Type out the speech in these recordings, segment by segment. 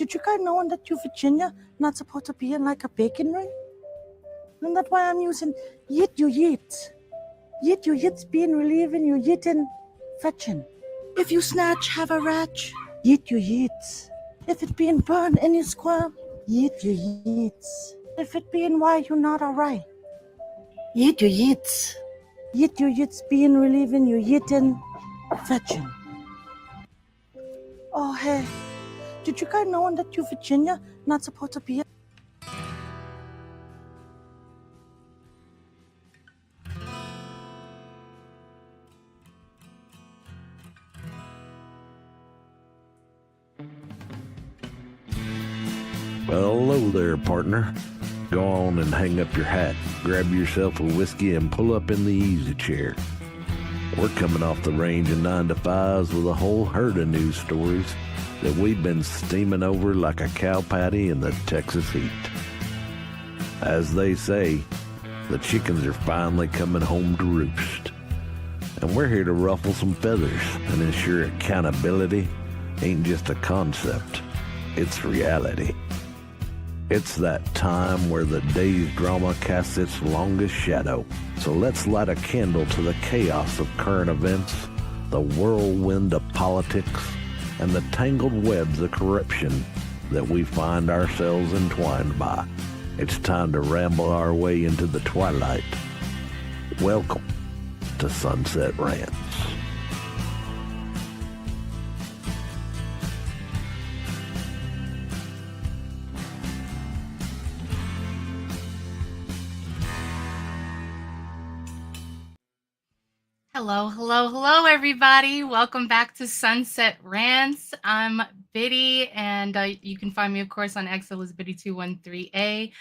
Did you guys know that you Virginia not supposed to be in like a baconry? And that's why I'm using yit you yit. Yit you yit's being relieving you yitin fetching. If you snatch, have a ratch. Yit you yit. If it being burned and you squirm, yit you yit. If it being why you not alright. Yit you yit. Yit you yit's being relieving you yitin fetching. Oh hey, did you guys know that you Virginia not supposed to be? Well, hello there, partner. Go on and hang up your hat, grab yourself a whiskey, and pull up in the easy chair. We're coming off the range of 9 to 5s with a whole herd of news stories that we've been steaming over like a cow patty in the Texas heat. As they say, the chickens are finally coming home to roost. And we're here to ruffle some feathers and ensure accountability ain't just a concept, it's reality. It's that time where the day's drama casts its longest shadow. So let's light a candle to the chaos of current events, the whirlwind of politics, and the tangled webs of corruption that we find ourselves entwined by. It's time to ramble our way into the twilight. Welcome to Sunset Rants. Hello, everybody. Welcome back to Sunset Rants. I'm Biddy, and you can find me, of course, on X as Biddy213A.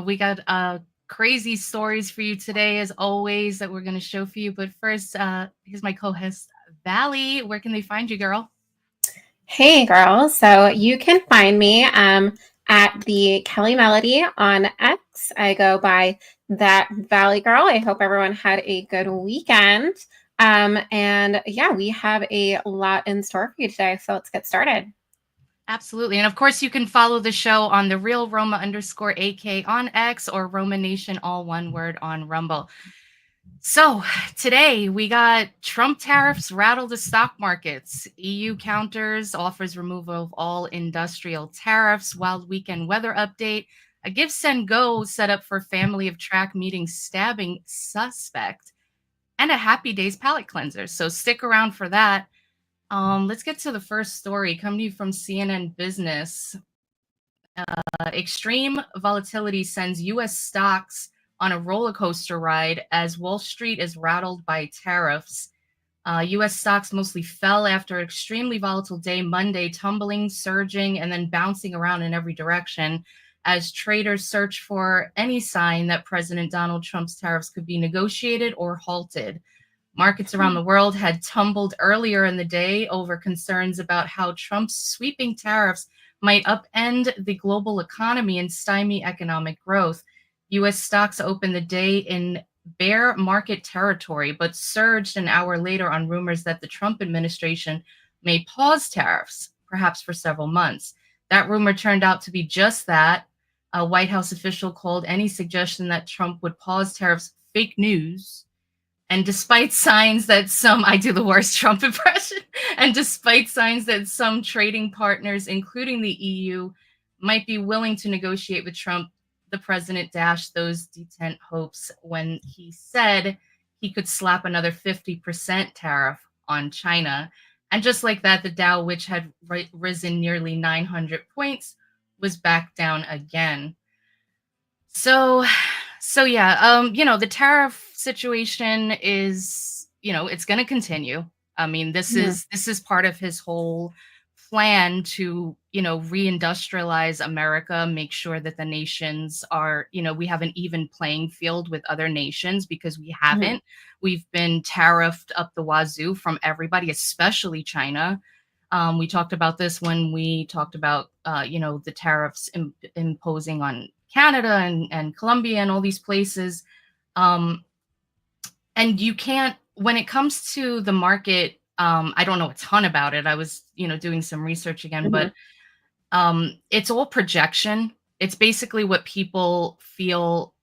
We got crazy stories for you today, as always, that we're going to show for you. But first, here's my co-host, Valley. Where can they find you, girl? Hey, girl. So you can find me at the Kelly Melody on X. I go by that Valley Girl. I hope everyone had a good weekend. And yeah, we have a lot in store for you today. So let's get started. Absolutely. And of course, you can follow the show on the real Roma _AK on X or Roma Nation, all one word, on Rumble. So today we got Trump tariffs rattle the stock markets. EU counters offers removal of all industrial tariffs. Wild weekend weather update. A give send go set up for family of track meeting stabbing suspect. And a Happy Days palate cleanser. So stick around for that. Let's get to the first story coming to you from CNN Business. Extreme volatility sends U.S. stocks on a roller coaster ride as Wall Street is rattled by tariffs. U.S. stocks mostly fell after an extremely volatile day Monday, tumbling, surging, and then bouncing around in every direction as traders search for any sign that President Donald Trump's tariffs could be negotiated or halted. Markets around the world had tumbled earlier in the day over concerns about how Trump's sweeping tariffs might upend the global economy and stymie economic growth. U.S. stocks opened the day in bear market territory, but surged an hour later on rumors that the Trump administration may pause tariffs, perhaps for several months. That rumor turned out to be just that. A White House official called any suggestion that Trump would pause tariffs fake news. And despite signs that I do the worst Trump impression, and despite signs that some trading partners, including the EU, might be willing to negotiate with Trump, the president dashed those detent hopes when he said he could slap another 50% tariff on China. And just like that, the Dow, which had risen nearly 900 points, was back down again. So yeah, the tariff situation is, it's going to continue. I mean, this is part of his whole plan to, reindustrialize America, make sure that the nations are, we have an even playing field with other nations, because we haven't. We've been tariffed up the wazoo from everybody, especially China. We talked about this when we talked about, the tariffs imposing on Canada and Colombia and all these places. And you can't, when it comes to the market, I don't know a ton about it. I was, doing some research again, but It's all projection. It's basically what people feel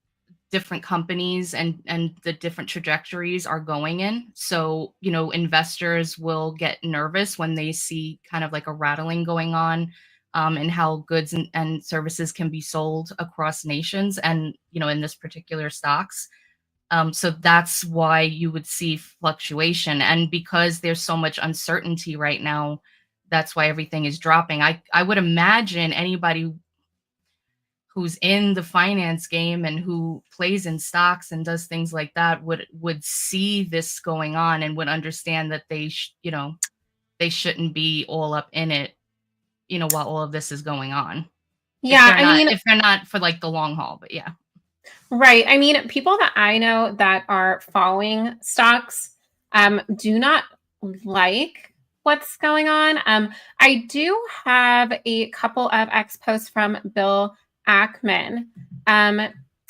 different companies and the different trajectories are going in. So, investors will get nervous when they see kind of like a rattling going on, and how goods and services can be sold across nations and, in this particular stocks. So that's why you would see fluctuation. And because there's so much uncertainty right now, that's why everything is dropping. I would imagine anybody who's in the finance game and who plays in stocks and does things like that would see this going on and would understand that they shouldn't be all up in it, while all of this is going on. Yeah, I mean, If they're not for like the long haul, but yeah. right. I mean, people that I know that are following stocks do not like what's going on. I do have a couple of X posts from Bill Ackman.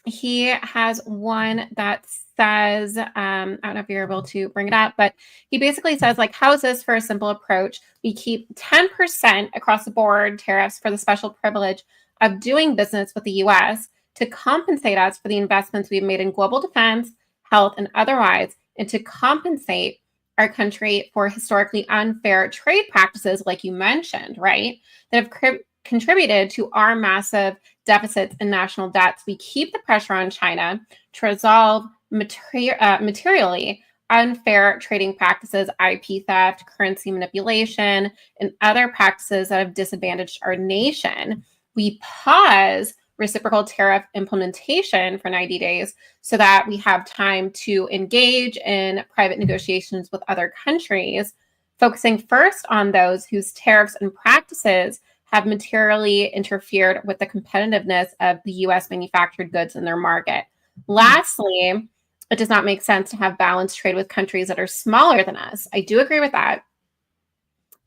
He has one that says, I don't know if you're able to bring it up, but he basically says, like, how is this for a simple approach? We keep 10% across the board tariffs for the special privilege of doing business with the US to compensate us for the investments we've made in global defense, health, and otherwise, and to compensate our country for historically unfair trade practices, like you mentioned, right, that have contributed to our massive deficits and national debts. We keep the pressure on China to resolve materially unfair trading practices, IP theft, currency manipulation, and other practices that have disadvantaged our nation. We pause reciprocal tariff implementation for 90 days so that we have time to engage in private negotiations with other countries, focusing first on those whose tariffs and practices have materially interfered with the competitiveness of the US manufactured goods in their market. Lastly, it does not make sense to have balanced trade with countries that are smaller than us. I do agree with that.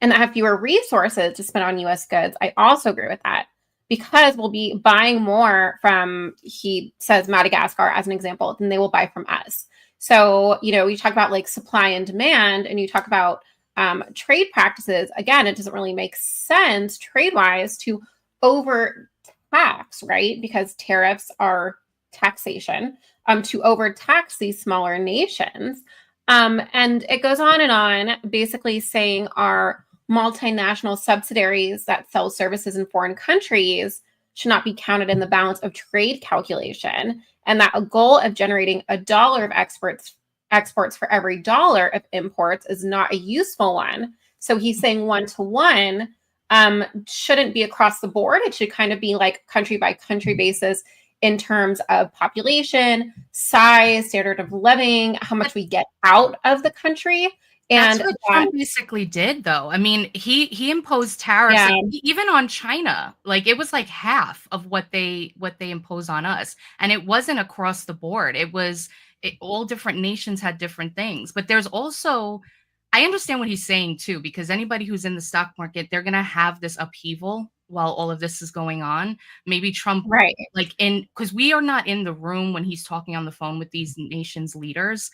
And that have fewer resources to spend on US goods. I also agree with that, because we'll be buying more from, he says, Madagascar as an example, than they will buy from us. So, you talk about like supply and demand, and you talk about trade practices. Again, it doesn't really make sense trade-wise to overtax, right? Because tariffs are taxation, to overtax these smaller nations. And it goes on and on, basically saying our multinational subsidiaries that sell services in foreign countries should not be counted in the balance of trade calculation, and that a goal of generating $1 of exports for every $1 of imports is not a useful one. So he's saying 1-to-1 shouldn't be across the board. It should kind of be like country by country basis in terms of population, size, standard of living, how much we get out of the country. And that's what Trump basically did, though. I mean, he imposed tariffs, Yeah. even on China. Like, it was like half of what they impose on us, and it wasn't across the board. All different nations had different things. But there's also, I understand what he's saying too, because anybody who's in the stock market, they're gonna have this upheaval while all of this is going on. Maybe Trump, Right. because we are not in the room when he's talking on the phone with these nations' leaders.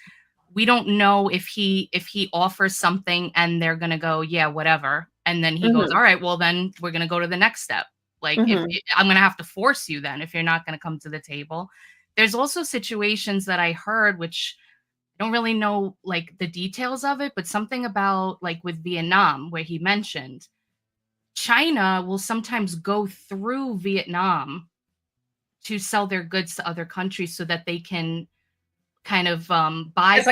We don't know if he offers something and they're gonna go, yeah, whatever, and then he goes, all right, well then we're gonna go to the next step. Like, I'm gonna have to force you then if you're not gonna come to the table. There's also situations that I heard, which I don't really know like the details of it, but something about like with Vietnam, where he mentioned China will sometimes go through Vietnam to sell their goods to other countries so that they can kind of bypass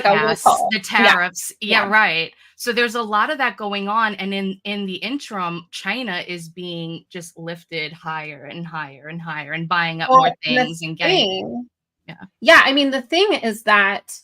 the tariffs. Yeah, right. So there's a lot of that going on, and in the interim, China is being just lifted higher and higher and higher, and buying up more things and getting. Yeah. I mean, the thing is that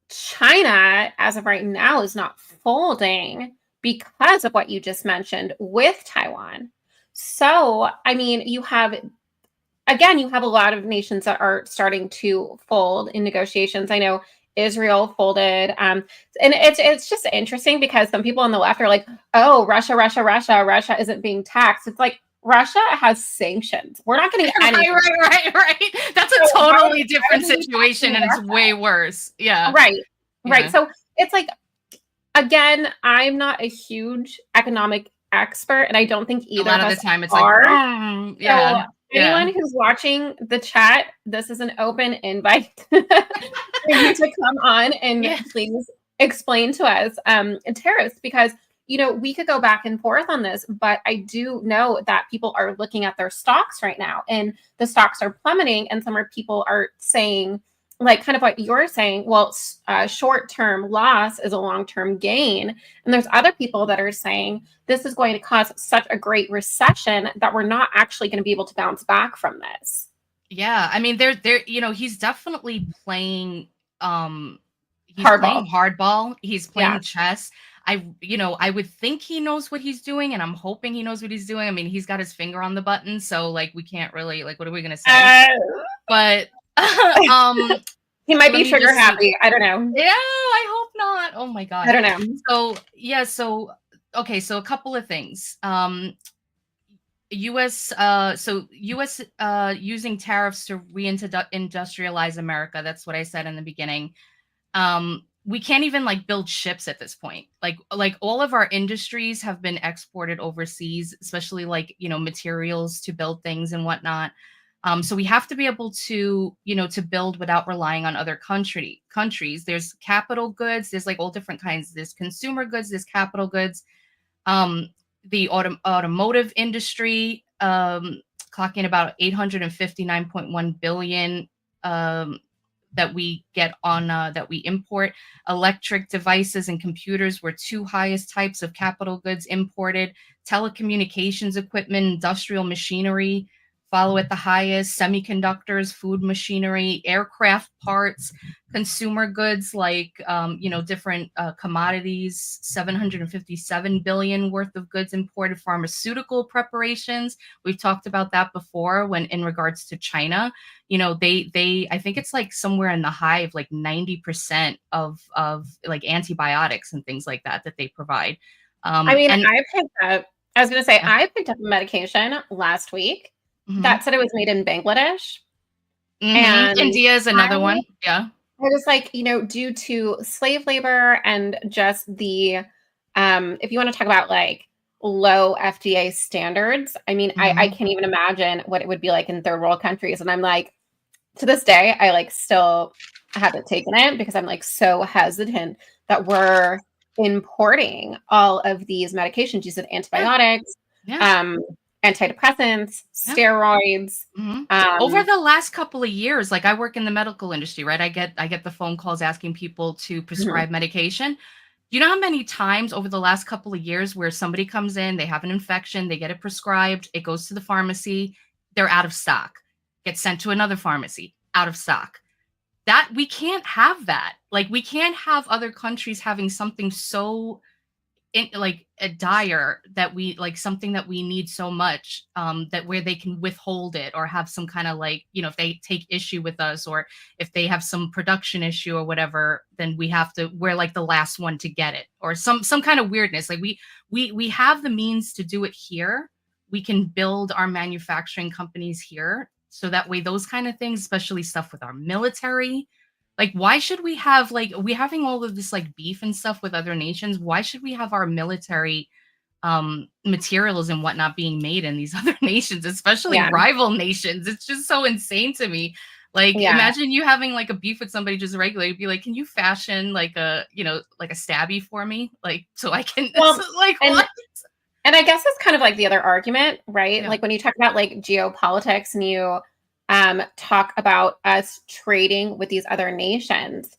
China, as of right now, is not folding because of what you just mentioned with Taiwan. So, I mean, you have a lot of nations that are starting to fold in negotiations. I know Israel folded. And it's just interesting because some people on the left are like, oh, Russia isn't being taxed. It's like, Russia has sanctions. We're not getting anything. Right. That's a totally different situation, and it's way worse. Yeah. Right. So it's like, again, I'm not a huge economic expert, and I don't think A either lot of of the us time it's are. like, So yeah, yeah. anyone who's watching the chat, this is an open invite for you to come on and Yeah. please explain to us tariffs, because we could go back and forth on this, but I do know that people are looking at their stocks right now, and the stocks are plummeting, and people are saying, like kind of what you're saying, well, short-term loss is a long-term gain. And there's other people that are saying this is going to cause such a great recession that we're not actually going to be able to bounce back from this. Yeah, I mean, he's definitely playing, he's Hardball. playing hardball. He's Yeah. playing chess. I would think he knows what he's doing, and I'm hoping he knows what he's doing. I mean, he's got his finger on the button, so like we can't really like, what are we gonna say? But He might let be me trigger just see. happy. I don't know. Yeah, I hope not. Oh my I God. don't know. So yeah, so okay, so a couple of things. US using tariffs to reindustrialize America. That's what I said in the beginning. We can't even like build ships at this point. Like all of our industries have been exported overseas, especially like, materials to build things and whatnot. So we have to be able to, to build without relying on other countries. There's capital goods, there's like all different kinds. There's consumer goods, there's capital goods. The automotive industry, clocking about 859.1 billion that we get on that we import. Electric devices and computers were two highest types of capital goods imported. Telecommunications equipment, industrial machinery follow at the highest. Semiconductors, food machinery, aircraft parts, consumer goods like different commodities, 757 billion worth of goods imported. Pharmaceutical preparations, we've talked about that before when in regards to China. They I think it's like somewhere in the high of like 90% of like antibiotics and things like that they provide. I mean, And I was going to say, yeah. I picked up a medication last week Mhm. that said it was made in Bangladesh. Mhm. And India is another one. Yeah. I was like, due to slave labor and just the, if you want to talk about like low FDA standards, I mean, I Mhm. can't even imagine what it would be like in third world countries. And I'm like, to this day, I like still haven't taken it because I'm like so hesitant that we're importing all of these medications. You said antibiotics, Yeah. antidepressants, Yeah. steroids. Mhm. Over the last couple of years, like I work in the medical industry, right? I get the phone calls asking people to prescribe medication. You know how many times over the last couple of years where somebody comes in, they have an infection, they get it prescribed, it goes to the pharmacy, they're out of stock, gets sent to another pharmacy, out of stock. That we can't have that. Like we can't have other countries having something so like a dire that we like something that we need so much that where they can withhold it or have some kind of like if they take issue with us or if they have some production issue or whatever, then we're like the last one to get it or some kind of weirdness. Like we have the means to do it here. We can build our manufacturing companies here so that way those kind of things, especially stuff with our military, like, why should we have like we having all of this like beef and stuff with other nations? Why should we have our military materials and whatnot being made in these other nations, especially Yeah. rival nations? It's just so insane to me. Like, imagine you having like a beef with somebody just regularly, be like, can you fashion like a like a stabby for me? Like so I can like and, what? And I guess that's kind of like the other argument, right? Yeah. Like when you talk about like geopolitics and you talk about us trading with these other nations,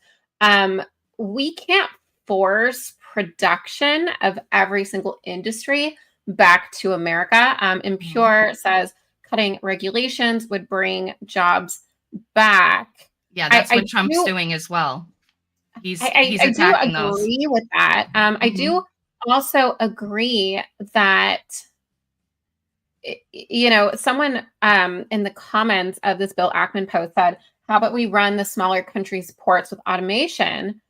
we can't force production of every single industry back to America. Impure says cutting regulations would bring jobs back. Yeah, that's what Trump's do, doing as well. He's I do attacking those. agree with that. I do also agree that someone in the comments of this Bill Ackman post said, how about we run the smaller countries' ports with automation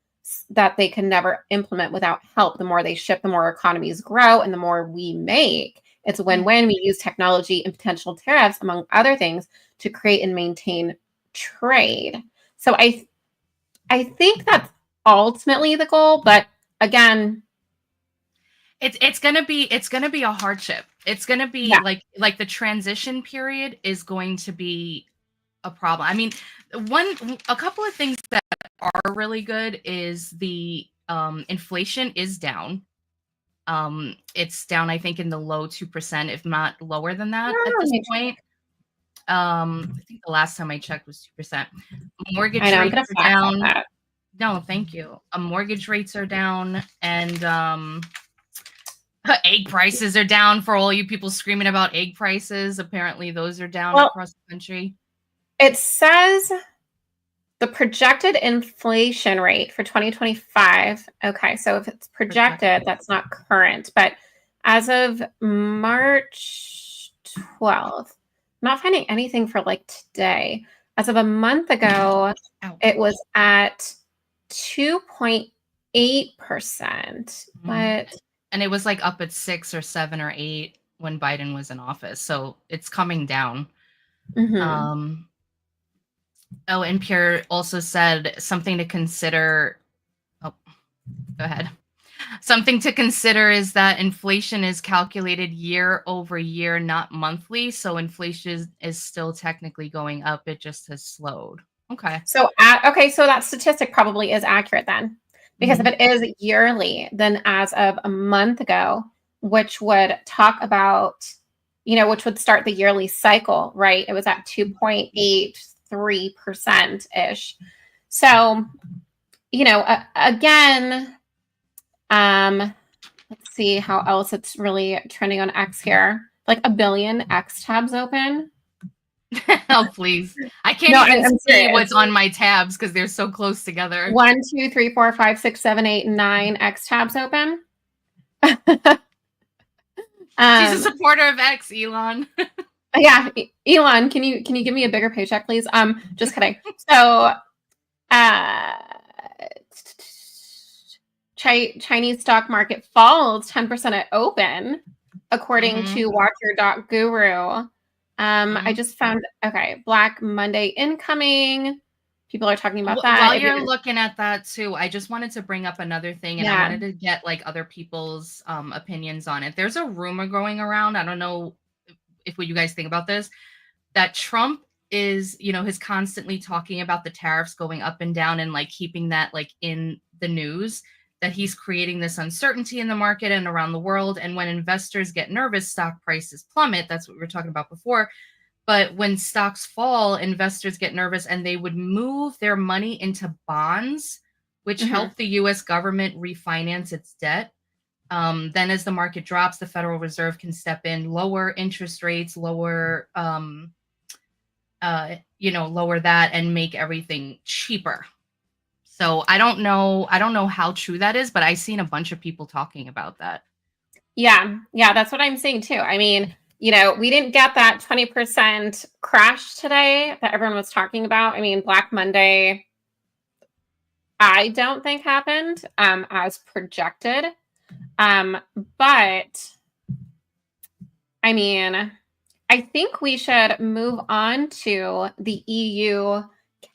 that they can never implement without help? The more they ship, the more economies grow, and the more we make. It's a win-win. We use technology and potential tariffs, among other things, to create and maintain trade. So I think that's ultimately the goal. But again, It's gonna be a hardship. It's gonna be Yeah. like the transition period is going to be a problem. I mean, a couple of things that are really good is the inflation is down. It's down, I think, in the low 2%, if not lower than that at this point. I think the last time I checked was 2%. Mortgage I know, I'm rates gonna are fact check down. that. No, thank you. Mortgage rates are down, and egg prices are down for all you people screaming about egg prices. Apparently, those are down Well, across the country. it says the projected inflation rate for 2025. Okay, so if it's projected, that's not current. But as of March 12th, I'm not finding anything for like today. As of a month ago, it was at 2.8%. But and it was like up at 6 or 7 or 8 when Biden was in office. So it's coming down. Oh, and Pierre also said something to consider. Oh, go ahead. Something to consider is that inflation is calculated year over year, not monthly. So inflation is still technically going up. It just has slowed. Okay. So so that statistic probably is accurate then. Because if it is yearly, then as of a month ago, which would talk about, which would start the yearly cycle, right? It was at 2.83% ish. So, again, let's see how else it's really trending on X here. Like a billion X tabs open. Oh, please. I can't even see what's on my tabs because they're so close together. 1, 2, 3, 4, 5, 6, 7, 8, 9 X tabs open. She's a supporter of X, Elon. Yeah, Elon, can you give me a bigger paycheck, please? Just kidding. So, Chinese stock market falls 10% at open, according to Watcher.guru. I just found, Black Monday incoming. People are talking about that. While you're looking at that too, I just wanted to bring up another thing, and I wanted to get like other people's opinions on it. There's a rumor going around. I don't know if what you guys think about this, that Trump is, is constantly talking about the tariffs going up and down and like keeping that like in the news, that he's creating this uncertainty in the market and around the world. And when investors get nervous, stock prices plummet. That's what we were talking about before. But when stocks fall, investors get nervous and they would move their money into bonds, which help the U.S. government refinance its debt. Then as the market drops, the Federal Reserve can step in, lower interest rates, lower that and make everything cheaper. So I don't know how true that is, but I've seen a bunch of people talking about that. Yeah, that's what I'm saying too. I mean, we didn't get that 20% crash today that everyone was talking about. I mean, Black Monday, I don't think happened as projected. But I mean, I think we should move on to the EU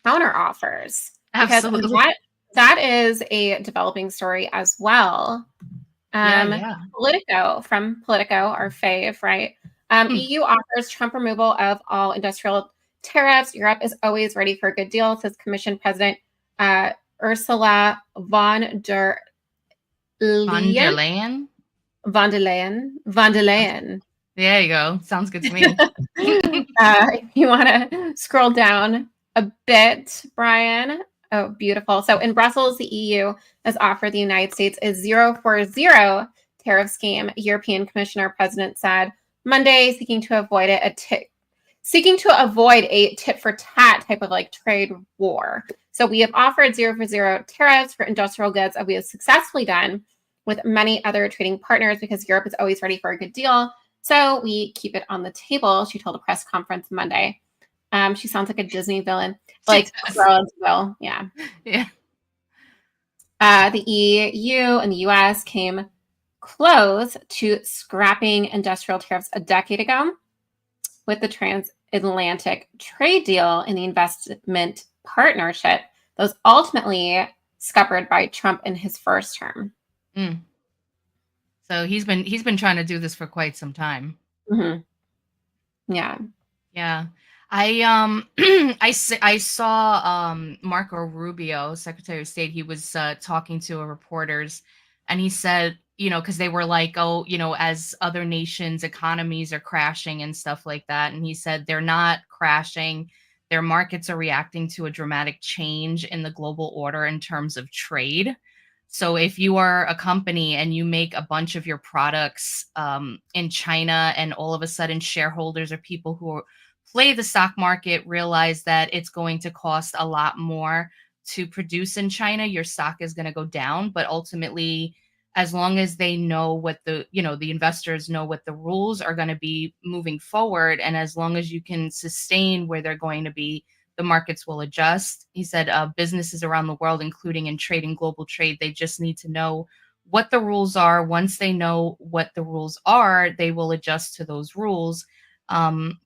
counteroffers. Absolutely. Because that is a developing story as well. Politico, from Politico, our fave, right? EU offers Trump removal of all industrial tariffs. Europe is always ready for a good deal, says Commission President Ursula von der Leyen. There you go. Sounds good to me. If you want to scroll down a bit, Brian. Oh, beautiful. So in Brussels, the EU has offered the United States a 0-for-0 tariff scheme. European Commissioner President said Monday, seeking to avoid a tit for tat type of like trade war. So we have offered 0-for-0 tariffs for industrial goods that we have successfully done with many other trading partners because Europe is always ready for a good deal. So we keep it on the table, she told a press conference Monday. She sounds like a Disney villain, like Cruella de Vil. Yeah. The EU and the US came close to scrapping industrial tariffs a decade ago with the transatlantic trade deal and the investment partnership that was ultimately scuppered by Trump in his first term. So he's been trying to do this for quite some time. Mhm. Yeah. Yeah. I saw Marco Rubio, Secretary of State. He was talking to a reporters, and he said, you know, because they were like, oh, you know, as other nations' economies are crashing and stuff like that, and he said they're not crashing. Their markets are reacting to a dramatic change in the global order in terms of trade. So if you are a company and you make a bunch of your products in China, and all of a sudden shareholders or people who play the stock market realize that it's going to cost a lot more to produce in China, your stock is going to go down. But ultimately, as long as they know what the investors know what the rules are going to be moving forward, and as long as you can sustain where they're going to be, the markets will adjust. He said businesses around the world, including in trade and global trade, they just need to know what the rules are. Once they know what the rules are, they will adjust to those rules. Um,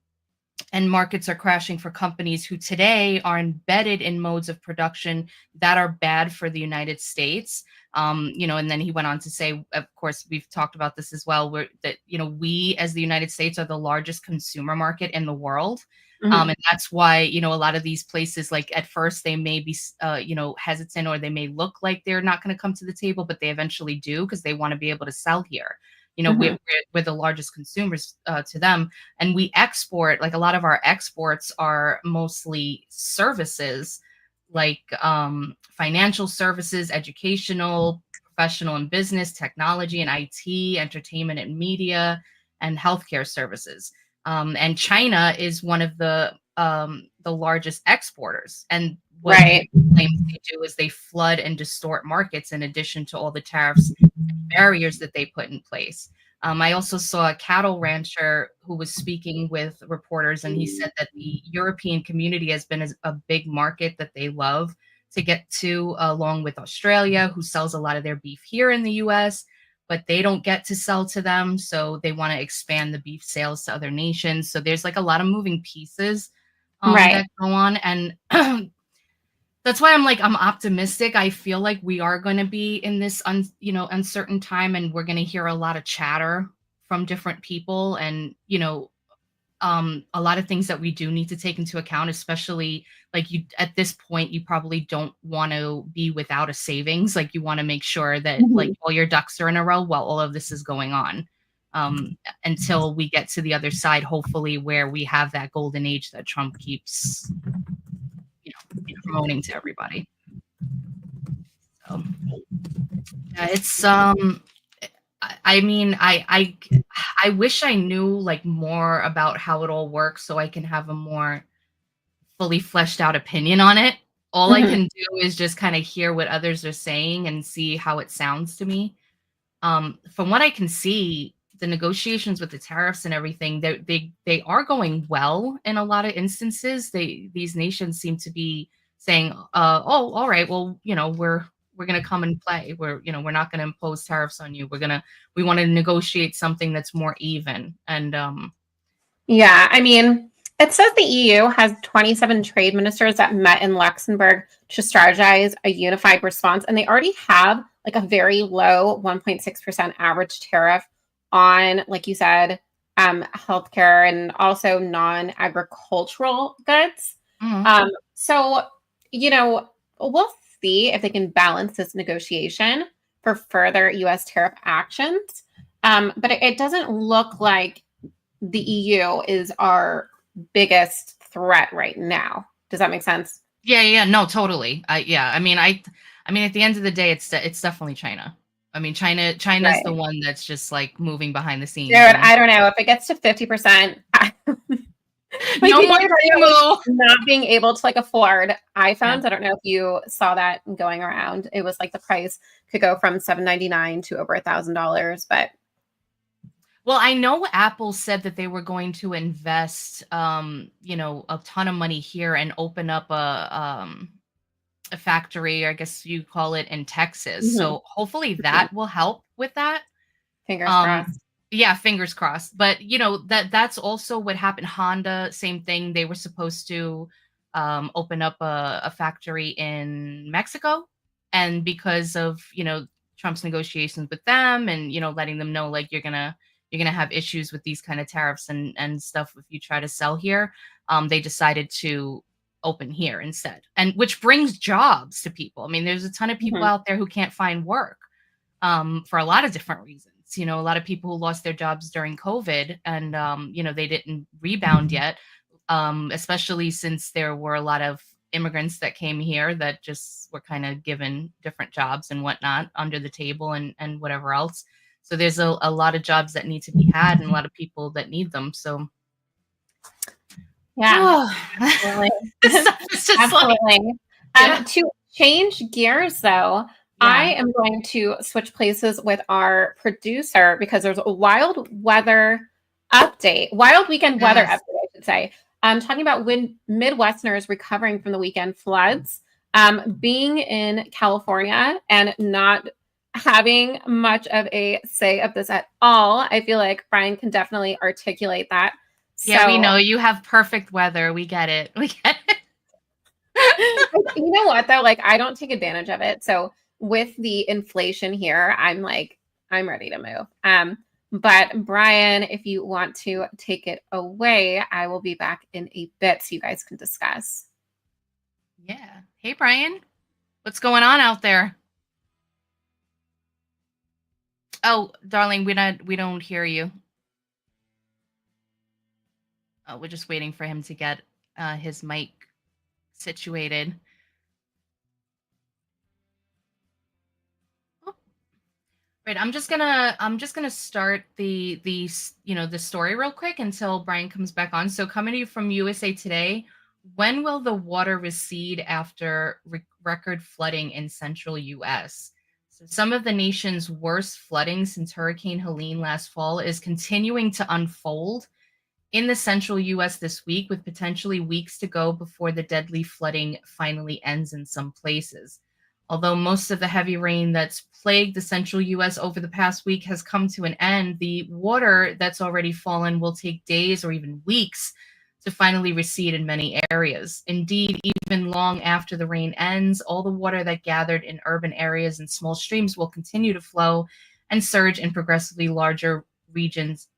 and markets are crashing for companies who today are embedded in modes of production that are bad for the United States. And then he went on to say, of course, we've talked about this as well, that we as the United States are the largest consumer market in the world. Mhm. And that's why, a lot of these places, like at first they may be, hesitant, or they may look like they're not going to come to the table, but they eventually do because they want to be able to sell here. Mhm. We're the largest consumers to them, and we export. Like a lot of our exports are mostly services, like financial services, educational, professional and business, technology and IT, entertainment and media, and healthcare services. And China is one of the largest exporters. And what Right. claims they do is they flood and distort markets in addition to all the tariffs barriers that they put in place. I also saw a cattle rancher who was speaking with reporters, and he said that the European community has been a big market that they love to get to, along with Australia, who sells a lot of their beef here in the US, but they don't get to sell to them. So they want to expand the beef sales to other nations. So there's like a lot of moving pieces Right. that go on. And that's why I'm optimistic. I feel like we are going to be in this uncertain time, and we're going to hear a lot of chatter from different people, and a lot of things that we do need to take into account, especially like you at this point, you probably don't want to be without a savings. Like you want to make sure that like Mhm. all your ducks are in a row while all of this is going on. Until we get to the other side, hopefully, where we have that golden age that Trump keeps, promoting to everybody. So yeah, it's I mean, I wish I knew like more about how it all works so I can have a more fully fleshed out opinion on it. All I Mhm. can do is just kind of hear what others are saying and see how it sounds to me. From what I can see, the negotiations with the tariffs and everything, they are going well in a lot of instances. These nations seem to be saying, "Oh, all right, well, we're going to come and play. We're not going to impose tariffs on you. We want to negotiate something that's more even." And Yeah, I mean, it says the EU has 27 trade ministers that met in Luxembourg to strategize a unified response, and they already have like a very low 1.6% average tariff on, like you said, healthcare and also non-agricultural goods. mhm. So, we'll see if they can balance this negotiation for further US tariff actions. But it doesn't look like the EU is our biggest threat right now. Does that make sense? Yeah, no, totally. Yeah, I mean, at the end of the day, it's definitely China. I mean, China's the Right. one that's just like moving behind the Dude, scenes, and I don't know. If it gets to 50%, like no people more are talking about like Temu. not being able to like afford Yeah. iPhones. I don't know if you saw that going around. It was like the price could go from $799 to over $1,000. But Well, I know Apple said that they were going to invest, a ton of money here and open up a factory, I guess you call it, in Texas. mhm, So hopefully mhm, that will help with that. fingers Um, crossed. yeah, fingers crossed. But that's also what happened. Honda, same thing. They were supposed to open up a factory in Mexico, and because of Trump's negotiations with them, and letting them know like you're gonna have issues with these kind of tariffs and stuff if you try to sell here. They decided to open here instead, and which brings jobs to people. I mean, there's a ton of people out there who can't find work for a lot of different reasons. A lot of people who lost their jobs during COVID, and they didn't rebound yet, especially since there were a lot of immigrants that came here that just were kind of given different jobs and whatnot under the table and whatever else. So there's a lot of jobs that need to be had and a lot of people that need them. So yeah, absolutely. Absolutely. To change gears though, I am going to switch places with our producer because there's a wild weekend weather update, I should say. I'm talking about when Midwesterners recovering from the weekend floods, being in California and not having much of a say of this at all. I feel like Brian can definitely articulate that. Yeah, we know you have perfect weather. We get it. We get it. You know what though? Like I don't take advantage of it. So with the inflation here, I'm ready to move. But Brian, if you want to take it away, I will be back in a bit so you guys can discuss. Yeah. Hey, Brian. What's going on out there? Oh, darling, we don't hear you. Oh, we're just waiting for him to get his mic situated. Right, I'm just gonna start the story real quick until Brian comes back on. So coming to you from USA Today, when will the water recede after record flooding in central U.S.? So some of the nation's worst flooding since Hurricane Helene last fall is continuing to unfold in the central U.S. this week, with potentially weeks to go before the deadly flooding finally ends in some places. Although most of the heavy rain that's plagued the central U.S. over the past week has come to an end, the water that's already fallen will take days or even weeks to finally recede in many areas. Indeed, even long after the rain ends, all the water that gathered in urban areas and small streams will continue to flow and surge in progressively larger rivers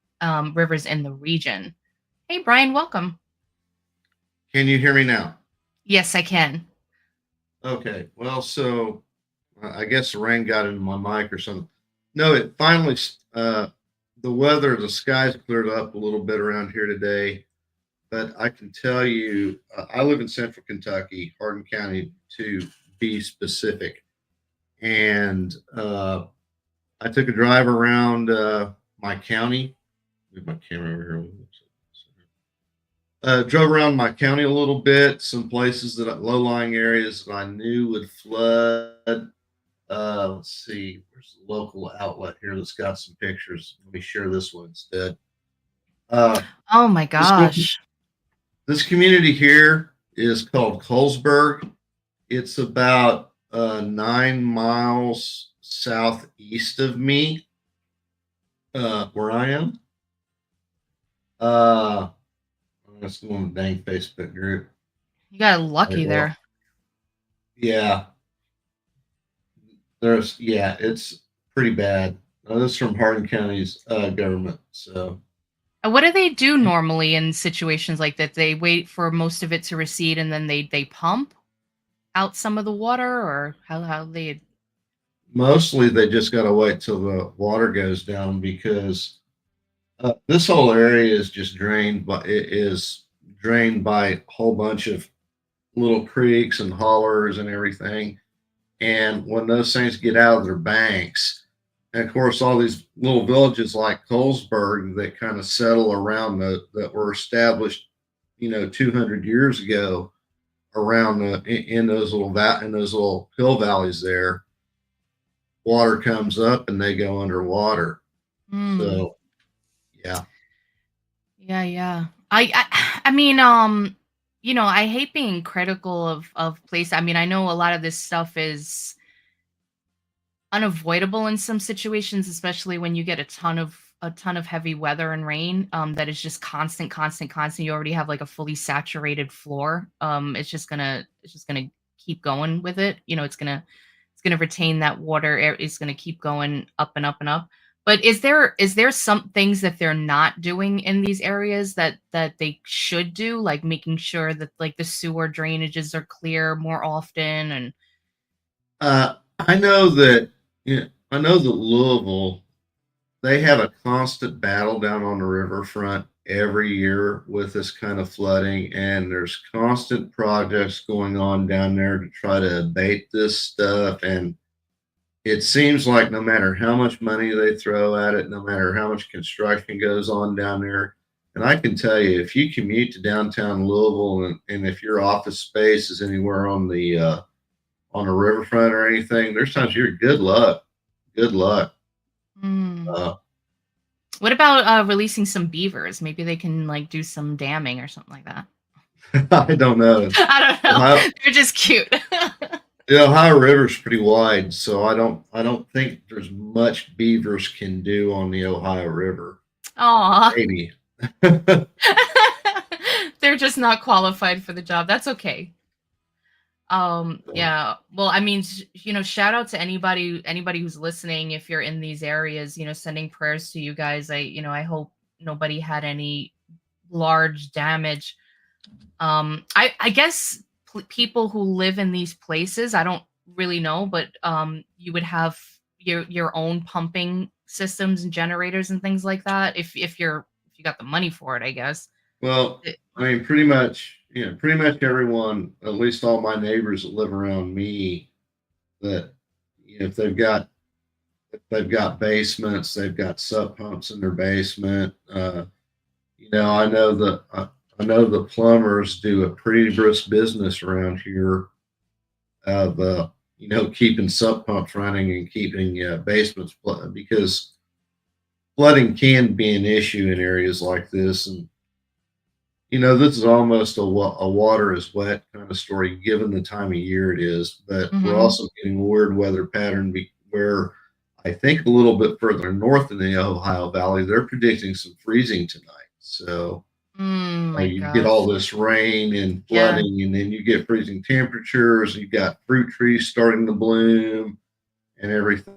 in the region. Hey, Brian, welcome. Can you hear me now? Yes, I can. Okay. Well, so I guess the rain got into my mic or something. No, it finally, the weather, the skies cleared up a little bit around here today. But I can tell you, I live in central Kentucky, Hardin County to be specific. And I took a drive around my county. Move my camera over here. Drove around my county a little bit, some places low-lying areas that I knew would flood. Let's see, there's a local outlet here that's got some pictures. Let me share this one instead. Oh my gosh. This community here is called Colesburg. It's about 9 miles southeast of me, where I am. Let's go on the dang Facebook group. You got lucky there. Yeah. It's pretty bad. This is from Hardin County's government. So what do they do normally in situations like that? They wait for most of it to recede and then they pump out some of the water, or how they? Mostly they just got to wait till the water goes down, because this whole area is just drained by a whole bunch of little creeks and hollers and everything. And when those things get out of their banks, and of course, all these little villages like Colesburg that kind of settle around that were established, 200 years ago, around in those little hill valleys there, water comes up and they go underwater. So, yeah. Yeah. I mean, I hate being critical of place. I mean, I know a lot of this stuff is unavoidable in some situations, especially when you get a ton of heavy weather and rain that is just constant. You already have like a fully saturated floor. It's just gonna keep going with it. It's gonna going to retain that water. It's going to keep going up and up and up. But is there some things that they're not doing in these areas that they should do, like making sure that like the sewer drainages are clear more often? And I know that, I know that Louisville, they have a constant battle down on the riverfront every year with this kind of flooding, and there's constant projects going on down there to try to abate this stuff. And it seems like no matter how much money they throw at it, no matter how much construction goes on down there, and I can tell you, if you commute to downtown Louisville, and if your office space is anywhere on the riverfront or anything, there's times you're good luck. Good luck. Uh, what about releasing some beavers? Maybe they can like do some damming or something like that. I don't know. I don't know. They're just cute. The Ohio River's pretty wide, so I don't think there's much beavers can do on the Ohio River. Aw. Maybe. They're just not qualified for the job. That's okay. Yeah. Well, I mean, shout out to anybody who's listening. If you're in these areas, sending prayers to you guys. I hope nobody had any large damage. I guess people who live in these places, I don't really know, but you would have your own pumping systems and generators and things like that if you got the money for it, I guess. Well, I mean, pretty much everyone, at least all my neighbors that live around me, that if they've got basements, they've got sub pumps in their basement. I know the plumbers do a pretty brisk business around here of keeping sub pumps running and keeping basements because flooding can be an issue in areas like this. And this is almost a water is wet kind of story given the time of year it is, but we're also getting a weird weather pattern where I think a little bit further north in the Ohio Valley, they're predicting some freezing tonight. So you get all this rain and flooding, and then you get freezing temperatures. You've got fruit trees starting to bloom and everything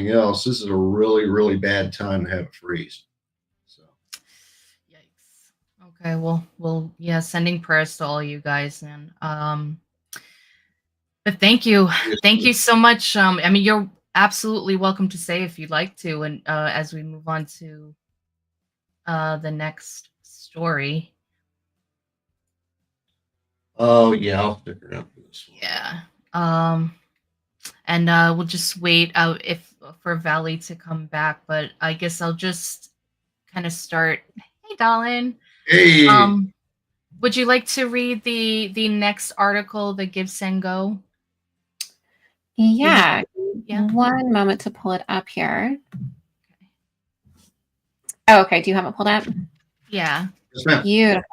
else. This is a really, really bad time to have a freeze. So, yikes. Okay, well, yeah, sending prayers to all you guys, and but thank you so much. I mean, you're absolutely welcome to say if you'd like to, and as we move on to the next story. Oh yeah, I'll stick around for this one. Yeah. And we'll just wait if for Valley to come back, but I guess I'll just kind of start. Hey, darling. Hey. Would you like to read the next article, the Give Send Go? Yeah. Yeah. One moment to pull it up here. Oh, okay. Do you have it pulled up? Yeah. Yes, ma'am. Beautiful.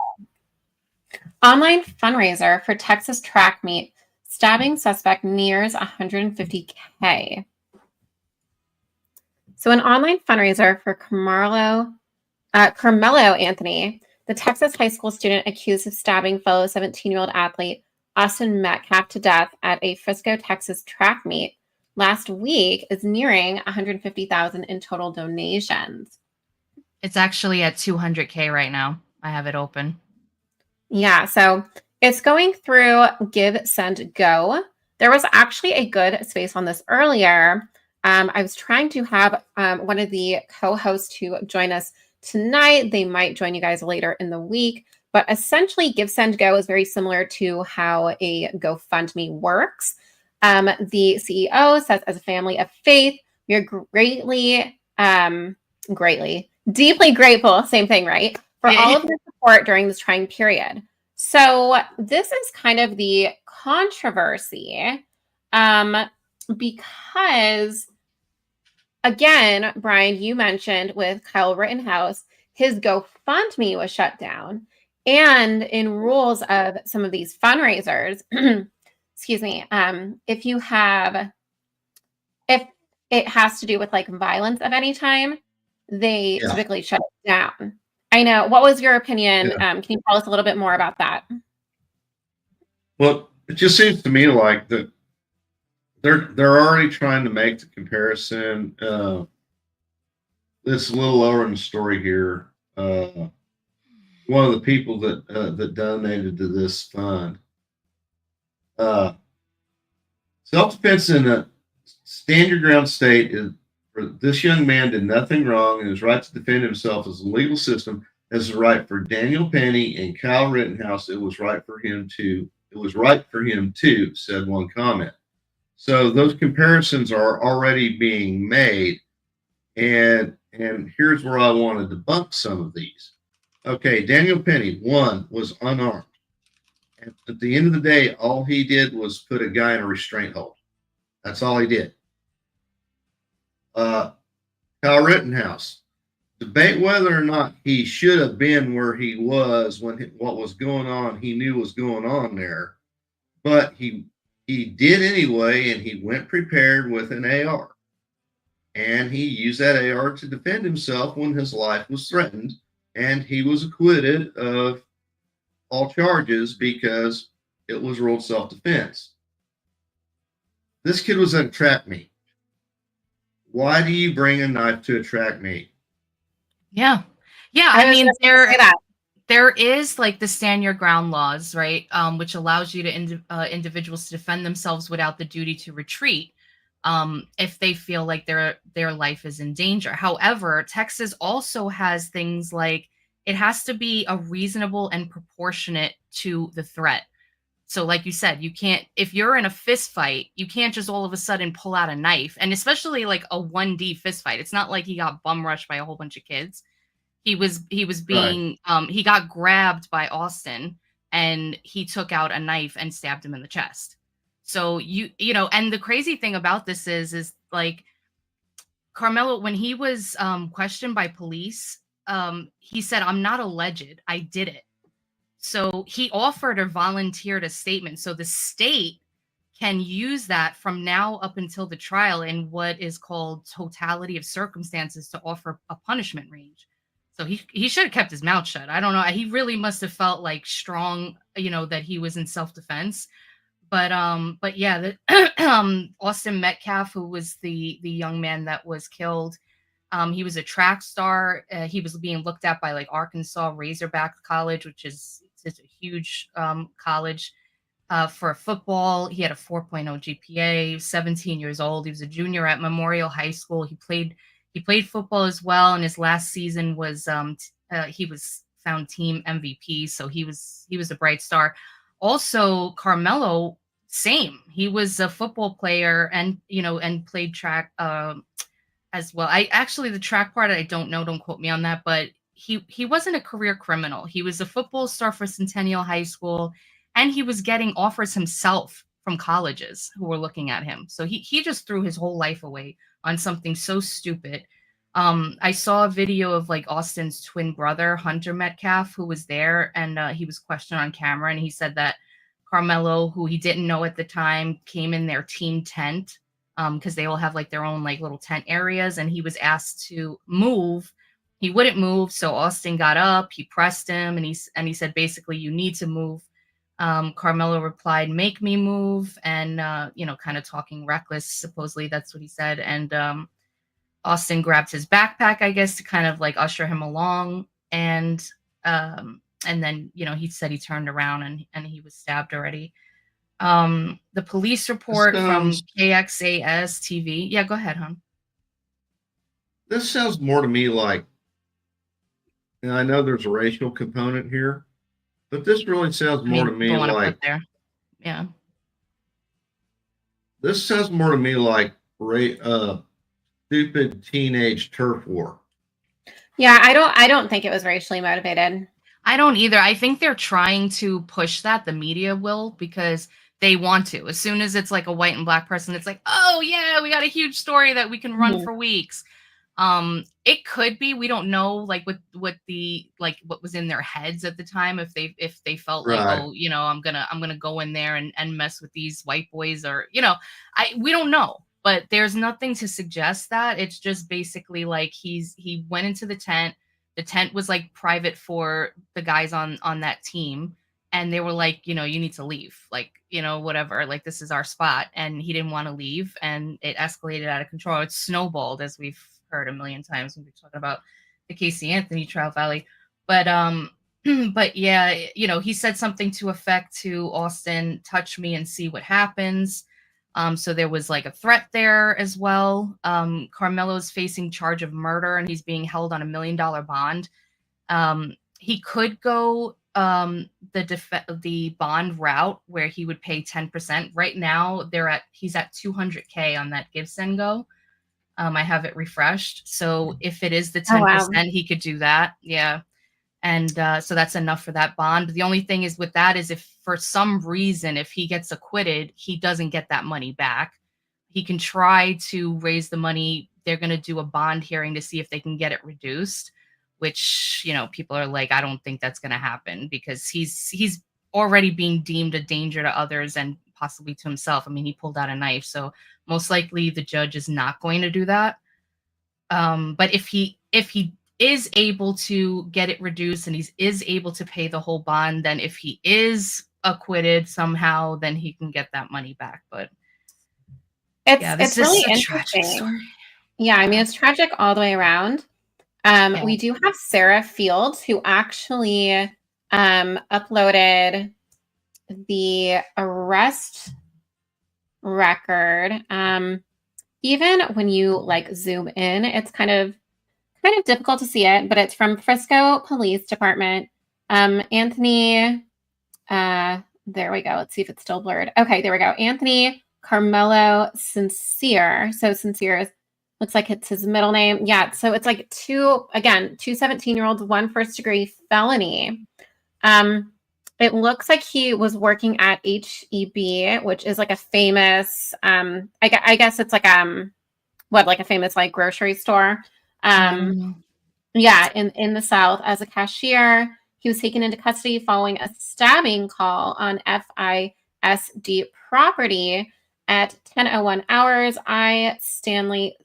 Online fundraiser for Texas track meet. Stabbing suspect nears 150K. So an online fundraiser for Carmelo Anthony, the Texas high school student accused of stabbing fellow 17-year-old athlete Austin Metcalf to death at a Frisco, Texas track meet last week, is nearing 150,000 in total donations. It's actually at 200K right now. I have it open. Yeah, so it's going through Give, Send, Go. There was actually a good space on this earlier. I was trying to have one of the co-hosts to join us tonight. They might join you guys later in the week. But essentially, Give, Send, Go is very similar to how a GoFundMe works. The CEO says, as a family of faith, we are deeply grateful, same thing, right? For all of your support during this trying period. So this is kind of the controversy because, again, Brian, you mentioned with Kyle Rittenhouse, his GoFundMe was shut down. And in rules of some of these fundraisers, excuse me, if it has to do with like violence of any time, they typically shut it down. I know. What was your opinion? Can you tell us a little bit more about that? Well, it just seems to me like that they're already trying to make the comparison. It's a little lower in the story here. One of the people that donated to this fund, uh, self-defense in a stand your ground state is for this young man did nothing wrong and his right to defend himself as a legal system as the right for Daniel Penny and Kyle Rittenhouse. It was right for him to. It was right for him too, said one comment. So those comparisons are already being made, and here's where I want to debunk some of these. Okay, Daniel Penny, one, was unarmed. And at the end of the day, all he did was put a guy in a restraint hold. That's all he did. Kyle Rittenhouse, debate whether or not he should have been where he was when what was going on, he knew was going on there. But he did anyway, and he went prepared with an AR. And he used that AR to defend himself when his life was threatened. And he was acquitted of all charges because it was ruled self-defense. This kid was at a track meet. Why do you bring a knife to a track meet? Yeah. I mean, there is like the stand your ground laws, right? Which allows you to individuals to defend themselves without the duty to retreat. If they feel like their life is in danger. However, Texas also has things like it has to be a reasonable and proportionate to the threat. So like you said, you can't, if you're in a fist fight, you can't just all of a sudden pull out a knife. And especially like a 1D fist fight. It's not like he got bum rushed by a whole bunch of kids. He was being, he got grabbed by Austin and he took out a knife and stabbed him in the chest. So you know, and the crazy thing about this is like Carmelo, when he was questioned by police, he said, "I'm not alleged, I did it." So he offered or volunteered a statement. So the state can use that from now up until the trial in what is called totality of circumstances to offer a punishment range. So he should have kept his mouth shut. I don't know. He really must have felt like strong, you know, that he was in self-defense. But yeah, Austin Metcalf, who was the young man that was killed, he was a track star. He was being looked at by like Arkansas Razorback College, which is a huge college for football. He had a 4.0 GPA, 17 years old. He was a junior at Memorial High School. He played football as well. And his last season was he was found team MVP. So he was a bright star. Also, Carmelo, same. He was a football player and, you know, and played track as well. I actually, the track part, I don't know. Don't quote me on that. But he wasn't a career criminal. He was a football star for Centennial High School. And he was getting offers himself from colleges who were looking at him. So he just threw his whole life away on something so stupid. I saw a video of like Austin's twin brother, Hunter Metcalf, who was there, and he was questioned on camera. And he said that Carmelo, who he didn't know at the time, came in their team tent because they all have like their own like little tent areas. And he was asked to move. He wouldn't move. So Austin got up, he pressed him, and he said, basically, you need to move. Carmelo replied, "Make me move," and you know, kind of talking reckless. Supposedly, that's what he said. And Austin grabbed his backpack, I guess, to kind of like usher him along. And then, you know, he said he turned around and he was stabbed already. The police report from KXAS TV. Yeah, go ahead, hon. This sounds more to me like, and I know there's a racial component here, but this really sounds more to me like, yeah, this sounds more to me like stupid teenage turf war. Yeah, I don't think it was racially motivated. I don't either. I think they're trying to push that. The media will, because they want to. As soon as it's like a white and black person, it's like, oh yeah, we got a huge story that we can run for weeks. It could be, we don't know, like what was in their heads at the time, if they felt like, oh, you know, I'm gonna go in there and mess with these white boys, or, you know, we don't know. But there's nothing to suggest that. It's just basically like he went into the tent. The tent was like private for the guys on that team. and they were like, you need to leave, like, whatever, like, this is our spot. And he didn't want to leave, and it escalated out of control. It snowballed, as we've heard a million times when we're talking about the Casey Anthony trial, Valley. But but yeah, he said something to effect to Austin, touch me and see what happens. So there was like a threat there as well. Carmelo's facing charge of murder, and he's being held on $1 million bond. He could go the bond route where he would pay 10%. Right now, he's at $200K on that Give Send Go. I have it refreshed. So if it is the 10%, wow. he could do that. Yeah. And so that's enough for that bond. The only thing is with that is, if for some reason, if he gets acquitted, he doesn't get that money back. He can try to raise the money. They're going to do a bond hearing to see if they can get it reduced, which, people are like, I don't think that's going to happen, because he's already being deemed a danger to others and possibly to himself. I mean, he pulled out a knife, so most likely the judge is not going to do that. But if he is able to get it reduced and he is able to pay the whole bond, then if he is acquitted somehow, then he can get that money back. But It's really a interesting. tragic story. Yeah, I mean, it's tragic all the way around. We do have Sarah Fields, who actually uploaded the arrest record. Even when you like zoom in, it's kind of difficult to see it, but it's from Frisco Police Department. Anthony, there we go. Let's see if it's still blurred. Okay, there we go. Anthony Carmelo Sincere. So Sincere is, looks like it's his middle name. Yeah, so it's like two 17-year-olds, one first-degree felony. It looks like he was working at HEB, which is like a famous, I guess it's like like a famous like grocery store. Yeah, in the South, as a cashier. He was taken into custody following a stabbing call on FISD property at 10:01 hours. Stanley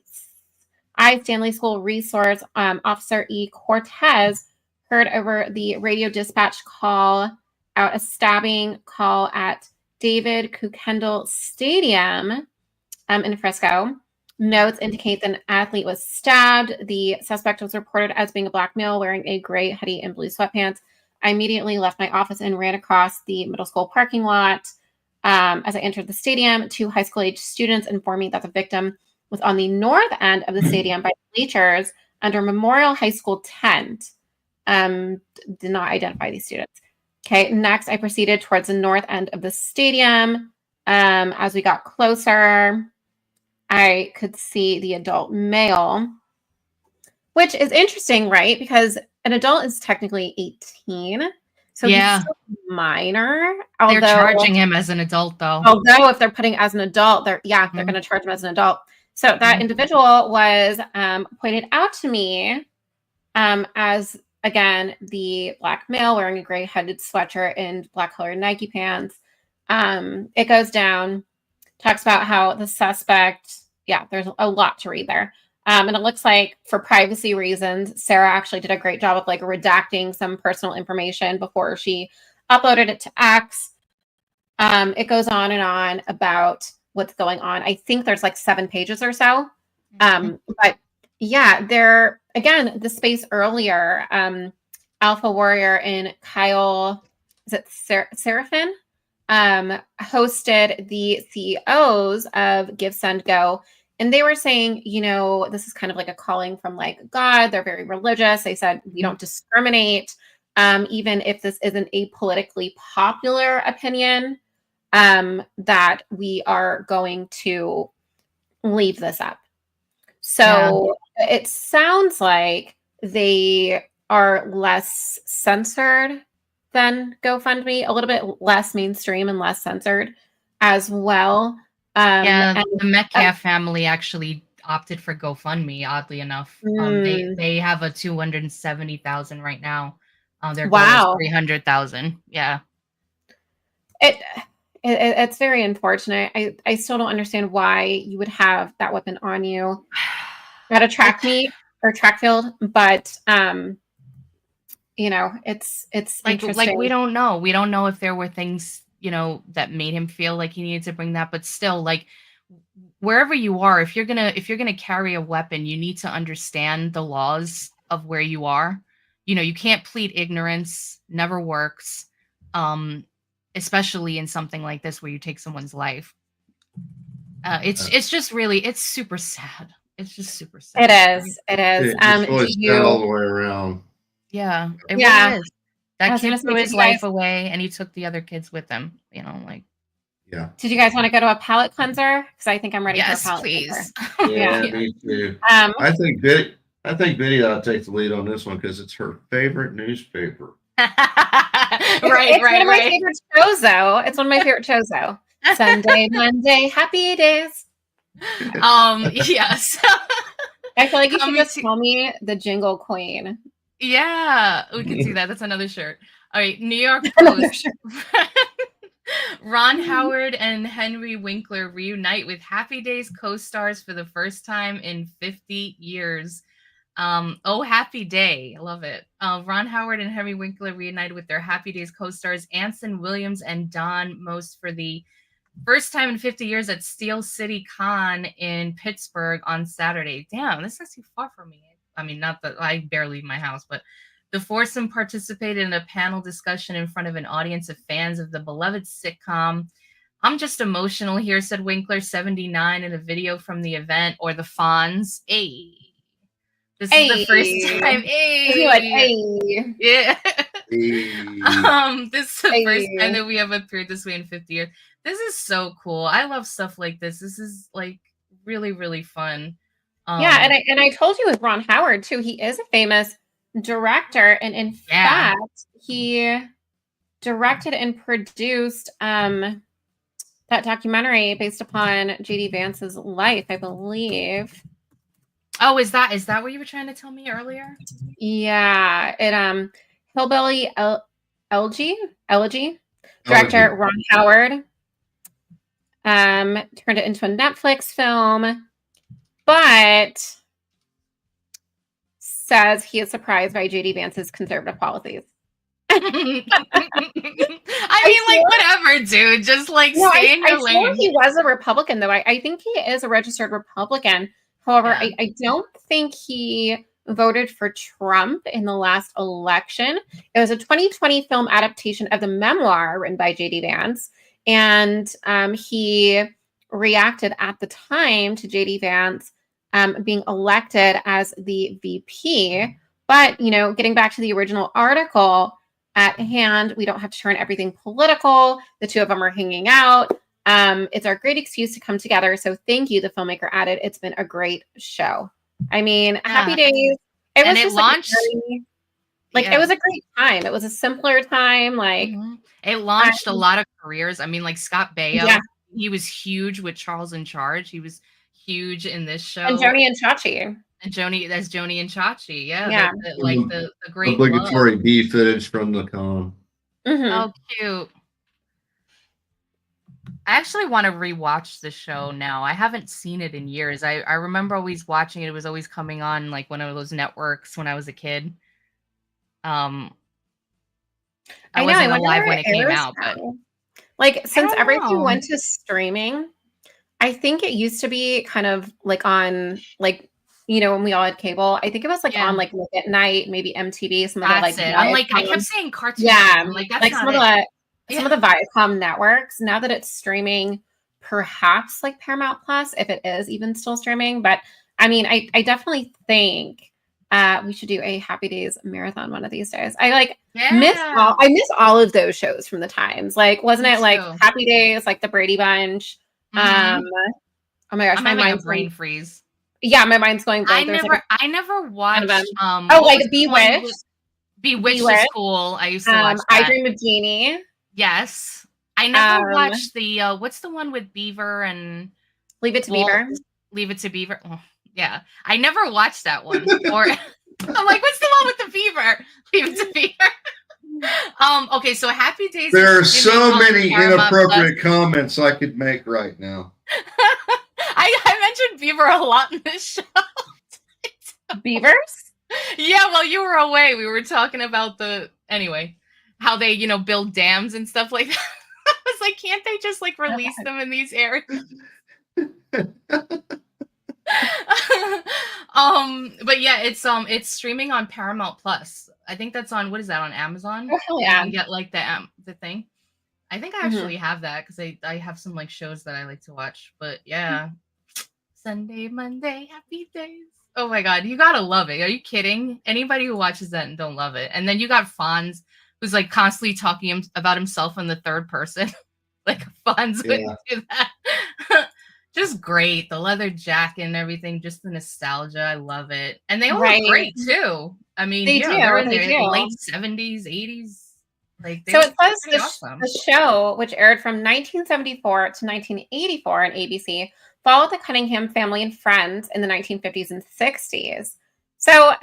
School Resource Officer E. Cortez heard over the radio dispatch call out a stabbing call at David Kukendall Stadium in Frisco. Notes indicate that an athlete was stabbed. The suspect was reported as being a black male wearing a gray hoodie and blue sweatpants. I immediately left my office and ran across the middle school parking lot. As I entered the stadium, 2 high school-age students informed me that the victim was on the north end of the stadium by bleachers under Memorial High School tent. Did not identify these students. Okay, next I proceeded towards the north end of the stadium. As we got closer, I could see the adult male, which is interesting, right? Because an adult is technically 18. So yeah, he's still minor. They're charging him as an adult, though. Although if they're putting as an adult, they're going to charge him as an adult. So that individual was pointed out to me as, again, the black male wearing a gray hooded sweatshirt and black colored Nike pants. It goes down, talks about how the suspect, there's a lot to read there. And it looks like for privacy reasons, Sarah actually did a great job of like redacting some personal information before she uploaded it to X. It goes on and on about what's going on. I think there's like 7 pages or so. But yeah, there, again, the space earlier, Alpha Warrior and Kyle, is it Seraphin? Hosted the CEOs of Give, Send, Go. And they were saying, this is kind of like a calling from like God. They're very religious. They said, we don't discriminate. Even if this isn't a politically popular opinion, that we are going to leave this up. So it sounds like they are less censored than GoFundMe, a little bit less mainstream and less censored as well. And the Metcalf family actually opted for GoFundMe, oddly enough. They have a 270,000 right now. Their goal is 300,000. Yeah. It's very unfortunate. I still don't understand why you would have that weapon on you at a track meet or track field, but it's like interesting. we don't know. We don't know if there were things, that made him feel like he needed to bring that, but still, like, wherever you are, if you're gonna carry a weapon, you need to understand the laws of where you are. You can't plead ignorance, never works. Especially in something like this where you take someone's life. It's just really, it's super sad. It's just super sad. It is. It's really sad all the way around. Yeah, it Yeah. really is. That kid gonna threw say, his did you life guys- away, and he took the other kids with him. Like, Yeah. Did you guys want to go to a palate cleanser? Because I think I'm ready yes, for a palate please. cleanser. Yeah, Yeah. me too. Um, I think Biddy ought to take the lead on this one because it's her favorite newspaper. it's right. one of my favorite shows, though. It's one of my favorite shows, though. Sunday, Monday, happy days. Yes. I feel like you should Coming just to- call me the Jingle Queen. Yeah, we can see that. That's another shirt. All right, New York Post. Ron Howard and Henry Winkler reunite with Happy Days co-stars for the first time in 50 years. Oh, happy day. I love it. Ron Howard and Henry Winkler reunited with their Happy Days co-stars Anson Williams and Don Most for the first time in 50 years at Steel City Con in Pittsburgh on Saturday. Damn, this is too far from me. I mean, not that I barely leave my house, but the foursome participated in a panel discussion in front of an audience of fans of the beloved sitcom. I'm just emotional here, said Winkler, 79, in a video from the event, or the Fonz. Hey. This is the first time. Hey. Yeah. Hey. This is the first time that we have appeared this way in 50 years. This is so cool. I love stuff like this. This is like really, really fun. Yeah, and I told you with Ron Howard too. He is a famous director, and in fact, he directed and produced that documentary based upon J.D. Vance's life, I believe. Oh, is that what you were trying to tell me earlier? Yeah, it Hillbilly Elegy director Ron Howard turned it into a Netflix film, but says he is surprised by J.D. Vance's conservative policies. I mean, like, whatever, dude. Just like stay in your lane. He was a Republican, though. I think he is a registered Republican. However, I don't think he voted for Trump in the last election. It was a 2020 film adaptation of the memoir written by J.D. Vance. And he reacted at the time to J.D. Vance being elected as the VP. But, getting back to the original article at hand, we don't have to turn everything political. The two of them are hanging out. It's our great excuse to come together. So thank you, the filmmaker added. It's been a great show. I mean, Happy Days. It launched. It was a great time. It was a simpler time. It launched a lot of careers. I mean, like Scott Baio, he was huge with Charles in Charge. He was huge in this show. And Joni and Chachi. And Joni and Chachi. Yeah. The great obligatory B footage from the con. Mm-hmm. Oh, cute. I actually want to rewatch the show now. I haven't seen it in years. I remember always watching it. It was always coming on like one of those networks when I was a kid. I wasn't alive when it came out, but since everything went to streaming, I think it used to be kind of like on when we all had cable. I think it was on like Late at Night, maybe MTV, some of the I'm like, I kept saying cartoon. Yeah, I'm like that's some of the Viacom networks. Now that it's streaming, perhaps like Paramount Plus, if it is even still streaming. But I mean, I definitely think we should do a Happy Days marathon one of these days. I miss all of those shows from the times. Wasn't it like Happy Days, like the Brady Bunch? Mm-hmm. Oh my gosh, I'm having a brain freeze. Yeah, my mind's going blank. I never watched. Bewitched. Bewitched was cool. I used to watch that. I Dream of Jeannie. Yes, I never watched the. What's the one with Beaver and Leave It to Beaver? Leave It to Beaver. Oh, yeah, I never watched that one. Or I'm like, what's the one with the beaver? Leave It to Beaver. Okay, so Happy Days. There are so many inappropriate comments I could make right now. I mentioned Beaver a lot in this show. Beavers? Yeah, while you were away, we were talking about how they, build dams and stuff like that. I was like, can't they just like release them in these areas? But yeah, it's streaming on Paramount Plus. I think that's on, what is that, on Amazon? Oh, hell yeah. You can get like the thing. I think I actually have that because I have some like shows that I like to watch. But yeah, Sunday, Monday, happy days. Oh my God, you gotta love it. Are you kidding? Anybody who watches that and don't love it. And then you got Fonz, who's like constantly talking about himself in the third person. Like Fonz wouldn't do that. Just great. The leather jacket and everything, just the nostalgia. I love it. And they all look great too. I mean, they're in their late 70s, 80s. Like, so it says the show, which aired from 1974 to 1984 on ABC, followed the Cunningham family and friends in the 1950s and 60s. So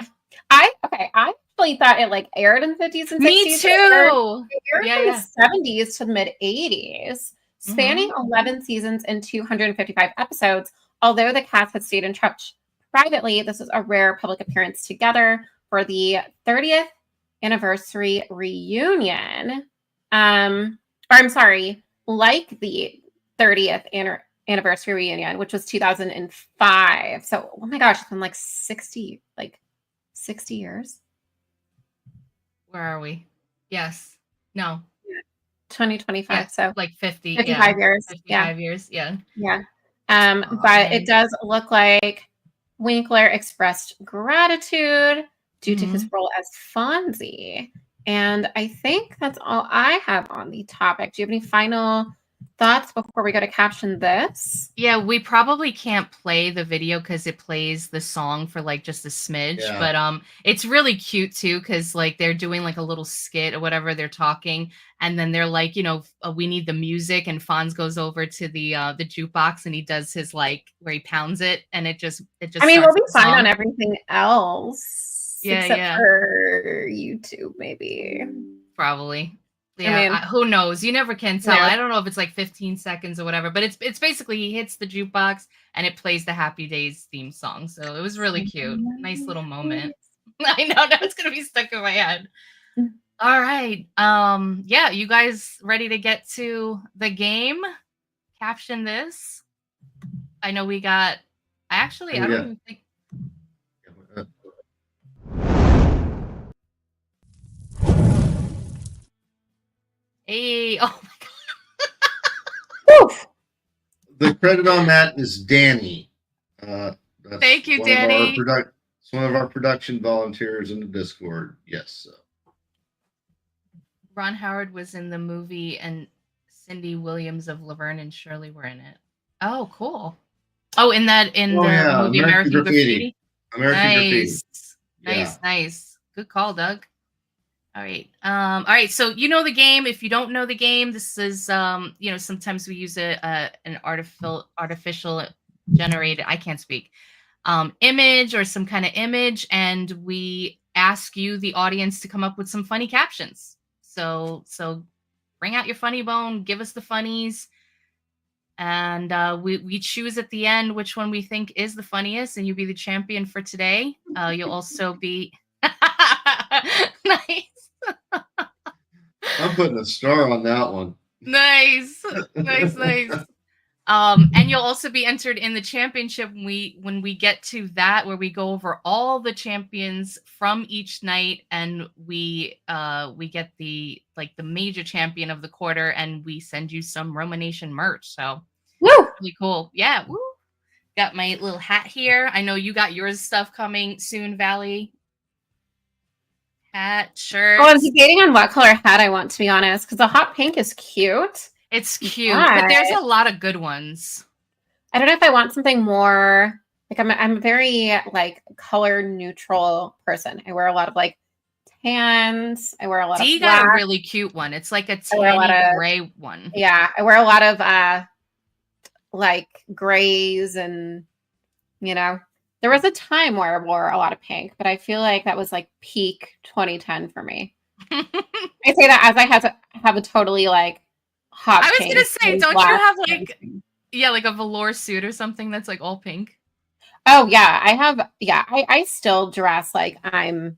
I actually thought it like aired in the 50s and 60s. Me too. It aired from the 70s to the mid 80s, spanning 11 seasons and 255 episodes. Although the cast had stayed in touch privately, this was a rare public appearance together for the 30th anniversary reunion. Like the 30th anniversary reunion, which was 2005. So, oh my gosh, it's been like 60 years. Where are we? Yes. No. 2025. Yeah, so like 55 years. 55 years. Yeah. Yeah. But it does look like Winkler expressed gratitude due to his role as Fonzie. And I think that's all I have on the topic. Do you have any final thoughts before we go to caption this? Yeah, we probably can't play the video because it plays the song for like just a smidge. Yeah. But it's really cute too, because like they're doing like a little skit or whatever, they're talking, and then they're like, we need the music, and Fonz goes over to the jukebox and he does his like where he pounds it, and it just I mean, we'll be fine on everything else. Yeah, except for YouTube, maybe. Probably. Yeah, I mean, who knows? You never can tell. Yeah. I don't know if it's like 15 seconds or whatever, but it's basically he hits the jukebox and it plays the Happy Days theme song. So it was really cute. Nice little moment. I know, now it's gonna be stuck in my head. All right. Yeah, you guys ready to get to the game? Caption this. I know we got I don't even think Hey, oh my God. The credit on that is Danny. Thank you, Danny. It's one of our production volunteers in the Discord. Yes. So. Ron Howard was in the movie, and Cindy Williams of Laverne and Shirley were in it. Oh, cool. Oh, in the movie American Graffiti? Graffiti. Nice. Good call, Doug. All right. So you know the game. If you don't know the game, this is sometimes we use an artificial generated, I can't speak, image or some kind of image, and we ask you, the audience, to come up with some funny captions. So bring out your funny bone, give us the funnies, and we choose at the end which one we think is the funniest, and you be the champion for today. You'll also be nice. I'm putting a star on that one. Nice. And you'll also be entered in the championship when we get to that, where we go over all the champions from each night, and we get the major champion of the quarter, and we send you some Roma Nation merch. So really cool. Yeah. Woo. Got my little hat here. I know you got yours stuff coming soon, Valley. Hat, shirt. Oh, I'm debating on what color hat I want, to be honest, because the hot pink is cute. It's cute, but there's a lot of good ones. I don't know if I want something more like I'm a very like color neutral person. I wear a lot of like tans. I wear a lot of black. Got a really cute one. It's like a tanny gray one. Yeah, I wear a lot of like grays, and there was a time where I wore a lot of pink, but I feel like that was like peak 2010 for me. I say that as I have a totally like hot. I was gonna say, don't you have like like a velour suit or something that's like all pink? Oh yeah, I have. Yeah, I still dress like I'm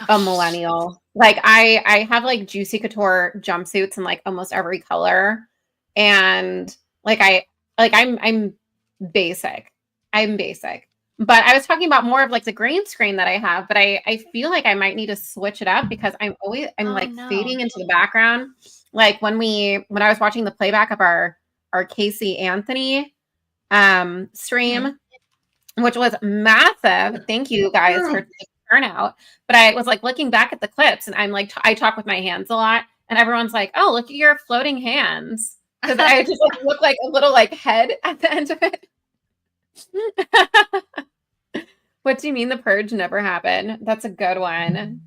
a millennial. Like I have like Juicy Couture jumpsuits in like almost every color, and like I'm basic. I'm basic. But I was talking about more of like the green screen that I have, but I feel like I might need to switch it up because I'm Oh like no. fading into the background. Like when I was watching the playback of our Casey Anthony stream, which was massive. Thank you guys for the turnout. But I was like looking back at the clips, and I'm like, I talk with my hands a lot, and everyone's like, "Oh, look at your floating hands," because I just like look like a little like head at the end of it. What do you mean the purge never happened? That's a good one.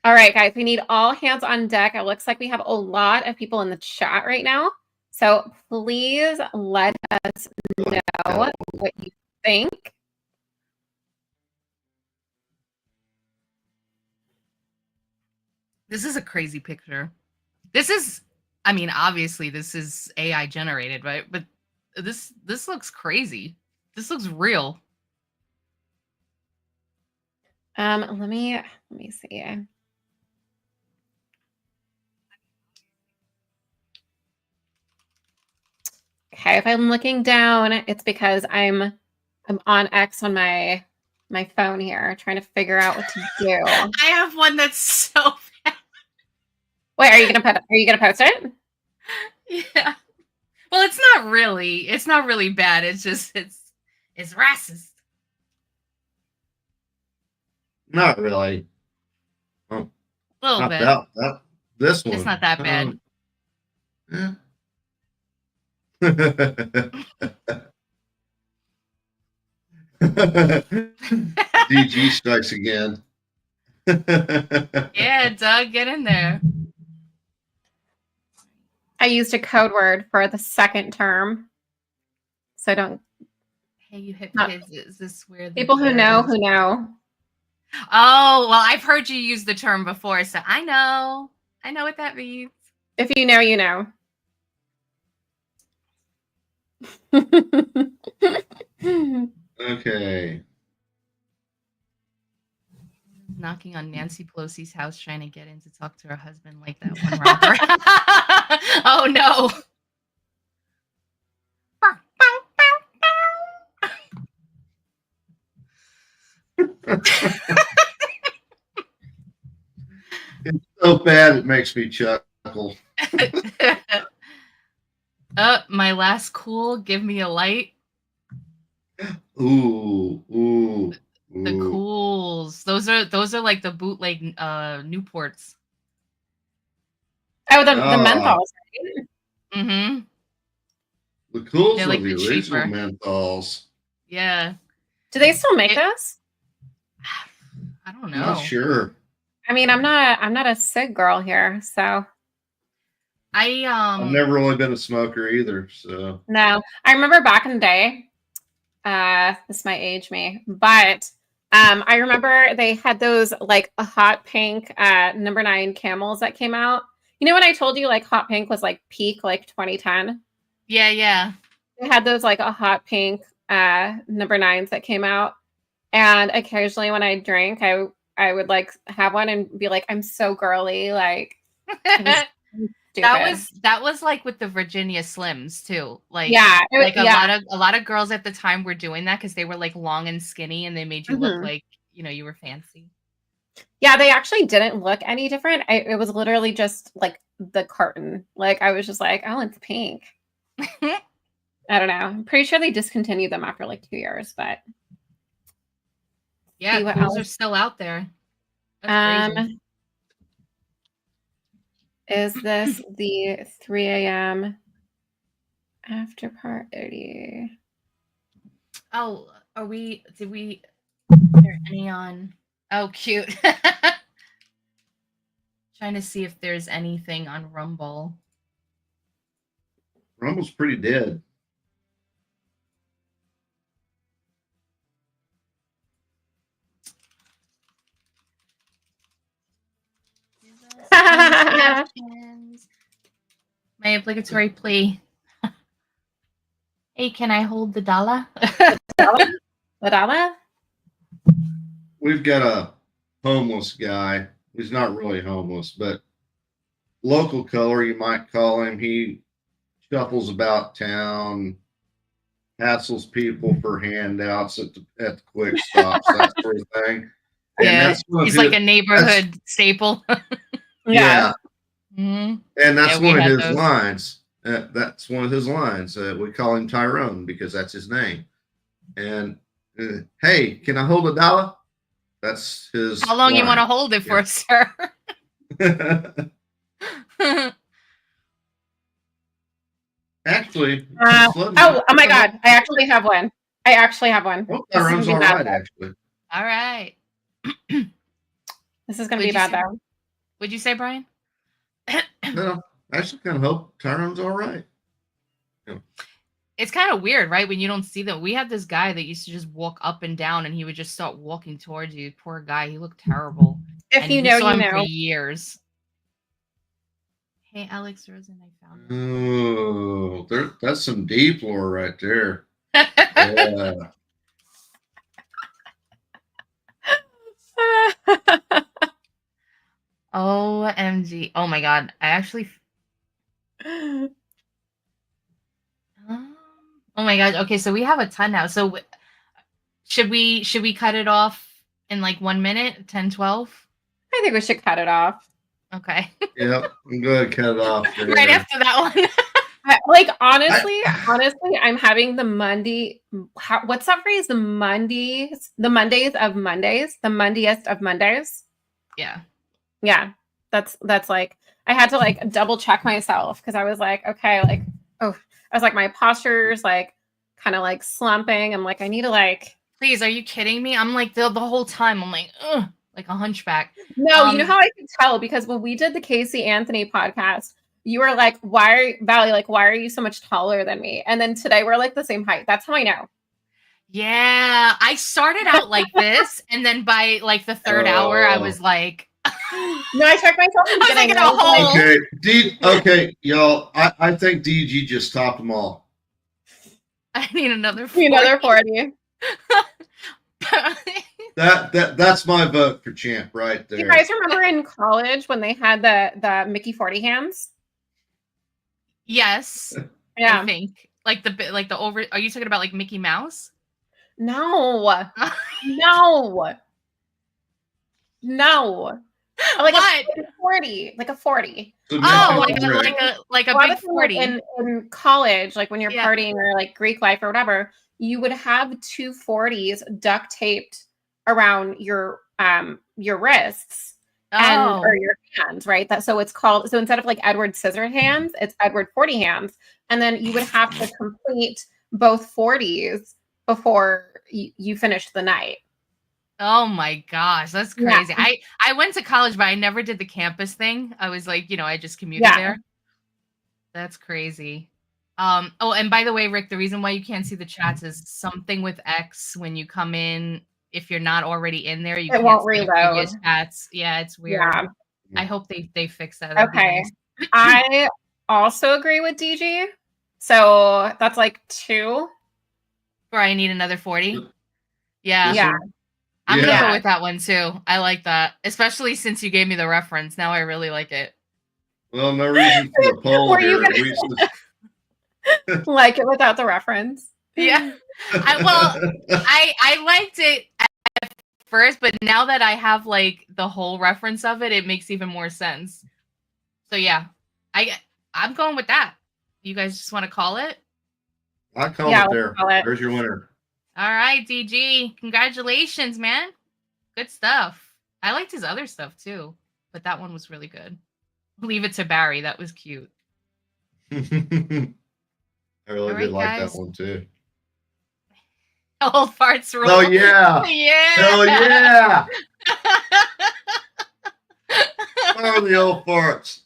All right, guys, we need all hands on deck. It looks like we have a lot of people in the chat right now. So please let us know what you think. This is a crazy picture. This is, I mean, obviously this is AI generated, right? But this looks crazy. This looks real. Let me see. Okay, if I'm looking down, it's because I'm on X on my phone here, trying to figure out what to do. I have one that's so bad. Wait, are you gonna post it? Yeah. Well, it's not really bad. It's just it's racist. Not really. Oh, A little not bit. that. This one. It's not that bad. Yeah. DG strikes again. Yeah, Doug, get in there. I used a code word for the second term, so don't. Hey, you hip kids, is this where the People who know parents- who know. Oh, well, I've heard you use the term before, so I know what that means. If you know, you know. Okay. Knocking on Nancy Pelosi's house, trying to get in to talk to her husband like that one rapper. Oh no. It's so bad it makes me chuckle. My last cool, give me a light. Ooh. The cools. Those are like the bootleg Newports. Oh, the menthols, right? Mm-hmm. The cools They're are like the the original cheaper. menthols. Yeah. Do they still make those? I don't I'm know. not sure. I mean, I'm not a cig girl here, so I've never really been a smoker either, so no. I remember back in the day, this might age me, but I remember they had those like a hot pink number 9 camels that came out. You know when I told you like hot pink was like peak like 2010? Yeah. They had those like a hot pink number 9s that came out. And occasionally when I drank, I would like have one and be like, I'm so girly, like that stupid. was like with the Virginia Slims too. Like Yeah, like a lot of girls at the time were doing that because they were like long and skinny and they made you look like, you know, you were fancy. Yeah, they actually didn't look any different. It was literally just like the carton. Like I was just like, oh, it's pink. I don't know. I'm pretty sure they discontinued them after like 2 years, but yeah, cools are still out there. That's crazy. Is this the 3 a.m. after party? Oh, are there any on? Oh, cute. Trying to see if there's anything on Rumble. Rumble's pretty dead. My obligatory plea. Hey, can I hold the dollar? Ladala? We've got a homeless guy. He's not really homeless, but local color, you might call him. He shuffles about town, hassles people for handouts at the quick stops, that sort of thing. And Yeah, that's one of he's his, like a neighborhood staple. yeah. Mhm. And that's Yeah, we one of had his those. lines. That's one of his lines. We call him Tyrone because that's his name. And hey, can I hold $1? That's his. How long you want to line. hold it for, sir? Actually, oh my God. I actually have one. Oh, Tyrone's all right, actually. All right. This is going to be bad, though. What'd you say, Brian? No, I actually kind of hope Tyrone's all right. It's kind of weird, right? When you don't see them. We had this guy that used to just walk up and down, and he would just start walking towards you. Poor guy. He looked terrible. If you know, you know. For years. Hey, Alex Rosen, I found you. Oh, that's some deep lore right there. Yeah. OMG. Oh my God. I actually. Oh my God. Okay, so we have a ton now. So should we cut it off in like 1 minute, 10, 12? I think we should cut it off. Okay. Yep. I'm going to cut it off. Right after that one. Like, honestly, I'm having the Monday. What's that phrase? The Mondays of Mondays. The Mondayest of Mondays. Yeah. Yeah. That's like, I had to like double check myself because I was like, okay, like, oh, I was like, my posture's like kind of like slumping. I'm like, I need to like. Please, are you kidding me? I'm like the whole time. I'm like, ugh, like a hunchback. No, you know how I can tell? Because when we did the Casey Anthony podcast, you were like, why are you so much taller than me? And then today we're like the same height. That's how I know. Yeah. I started out like this. And then by like the third hour, I was like, no, I checked myself. I was like in a hole. Okay. Okay, y'all. I think DG just topped them all. I need another 40. Another 40. That's my vote for champ right there. You guys remember in college when they had the Mickey 40 hands? Yes. Yeah. I think like the over. Are you talking about like Mickey Mouse? No. Like what? A 40, like a 40. So oh, like a big 40 in college, like when you're partying or like Greek life or whatever, you would have 2 40s duct taped around your wrists or your hands, right? So instead of like Edward Scissor hands, it's Edward 40 hands, and then you would have to complete both 40s before you finish the night. Oh my gosh, that's crazy. Yeah. I went to college, but I never did the campus thing. I was like, I just commuted there. That's crazy. Oh, and by the way, Rick, the reason why you can't see the chats is something with X when you come in. If you're not already in there, it won't reload. Chats. Yeah, it's weird. Yeah. I hope they fix that. Okay. I also agree with DG. So that's like 2. Or I need another 40. Yeah. Yeah. I'm going to go with that one too. I like that. Especially since you gave me the reference. Now I really like it. Well, no reason for the poll here. Like it without the reference. Yeah. I liked it at first, but now that I have like the whole reference of it makes even more sense. So yeah, I'm going with that. You guys just want to call it? I call it there. There's your winner. All right, DG. Congratulations, man. Good stuff. I liked his other stuff too, but that one was really good. Leave it to Barry. That was cute. I really did like that one too. Old farts rule. Oh yeah. Yeah. Hell yeah. Oh, the old farts.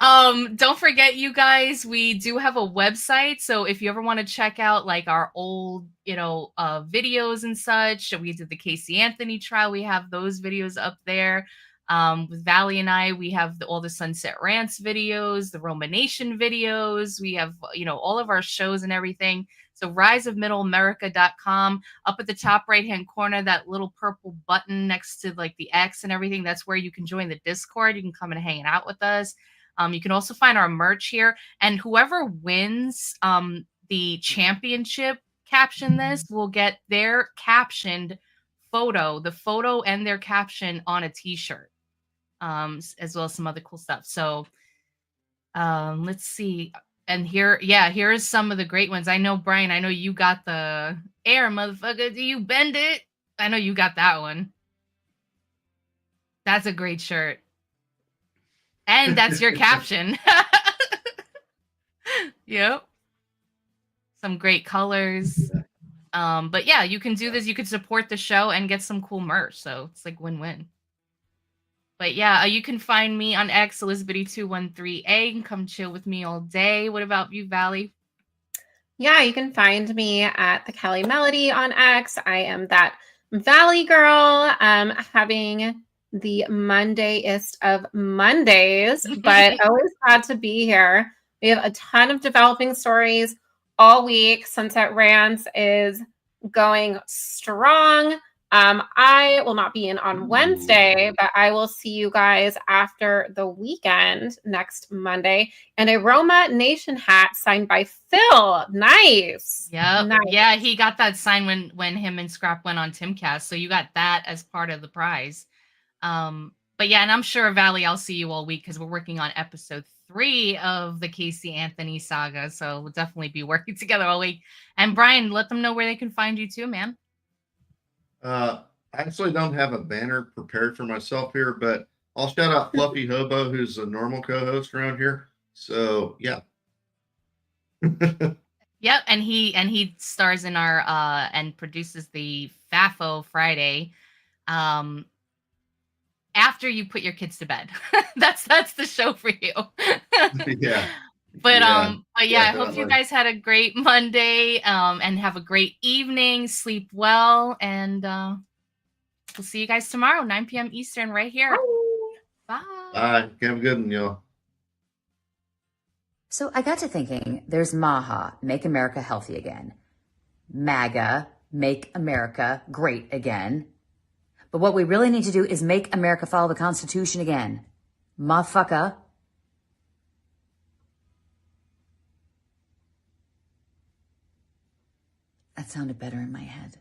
Don't forget, you guys, we do have a website. So if you ever want to check out like our old, videos and such, we did the Casey Anthony trial. We have those videos up there. With Valley and I, we have all the Sunset Rants videos, the Romanation videos. We have, all of our shows and everything. So riseofmiddleamerica.com. Up at the top right-hand corner, that little purple button next to like the X and everything, that's where you can join the Discord. You can come and hang out with us. You can also find our merch here. And whoever wins the championship caption this will get their captioned photo, the photo and their caption on a t-shirt, as well as some other cool stuff. So let's see. And here's some of the great ones. I know, Brian, I know you got the air, motherfucker. Do you bend it? I know you got that one. That's a great shirt. And that's your caption. Yep. Some great colors. But yeah, you can do this. You could support the show and get some cool merch. So it's like win-win. But yeah, you can find me on X, Elizabeth213A, and come chill with me all day. What about you, Valley? Yeah, you can find me at the Kelly Melody on X. I am that Valley girl, having the Mondayest of Mondays, but always glad to be here. We have a ton of developing stories all week. Sunset Rants is going strong. I will not be in on Wednesday, but I will see you guys after the weekend next Monday. And a Roma Nation hat signed by Phil. Nice. Yep. Nice. Yeah, he got that sign when him and Scrap went on Timcast. So you got that as part of the prize. But yeah, and I'm sure, Valley, I'll see you all week because we're working on episode 3 of the Casey Anthony saga. So we'll definitely be working together all week. And Brian, let them know where they can find you too, man. I actually don't have a banner prepared for myself here, but I'll shout out Fluffy Hobo, who's a normal co-host around here. So yeah. Yep, and he stars in our and produces the FAFO Friday. After you put your kids to bed. that's the show for you. Yeah. But Yeah, I hope you guys had a great Monday, and have a great evening. Sleep well, and we'll see you guys tomorrow, 9 p.m. Eastern, right here. Bye. Bye. Have a good one, y'all. So I got to thinking, there's MAHA, Make America Healthy Again. MAGA, Make America Great Again. But what we really need to do is make America follow the Constitution again. Motherfucker. That sounded better in my head.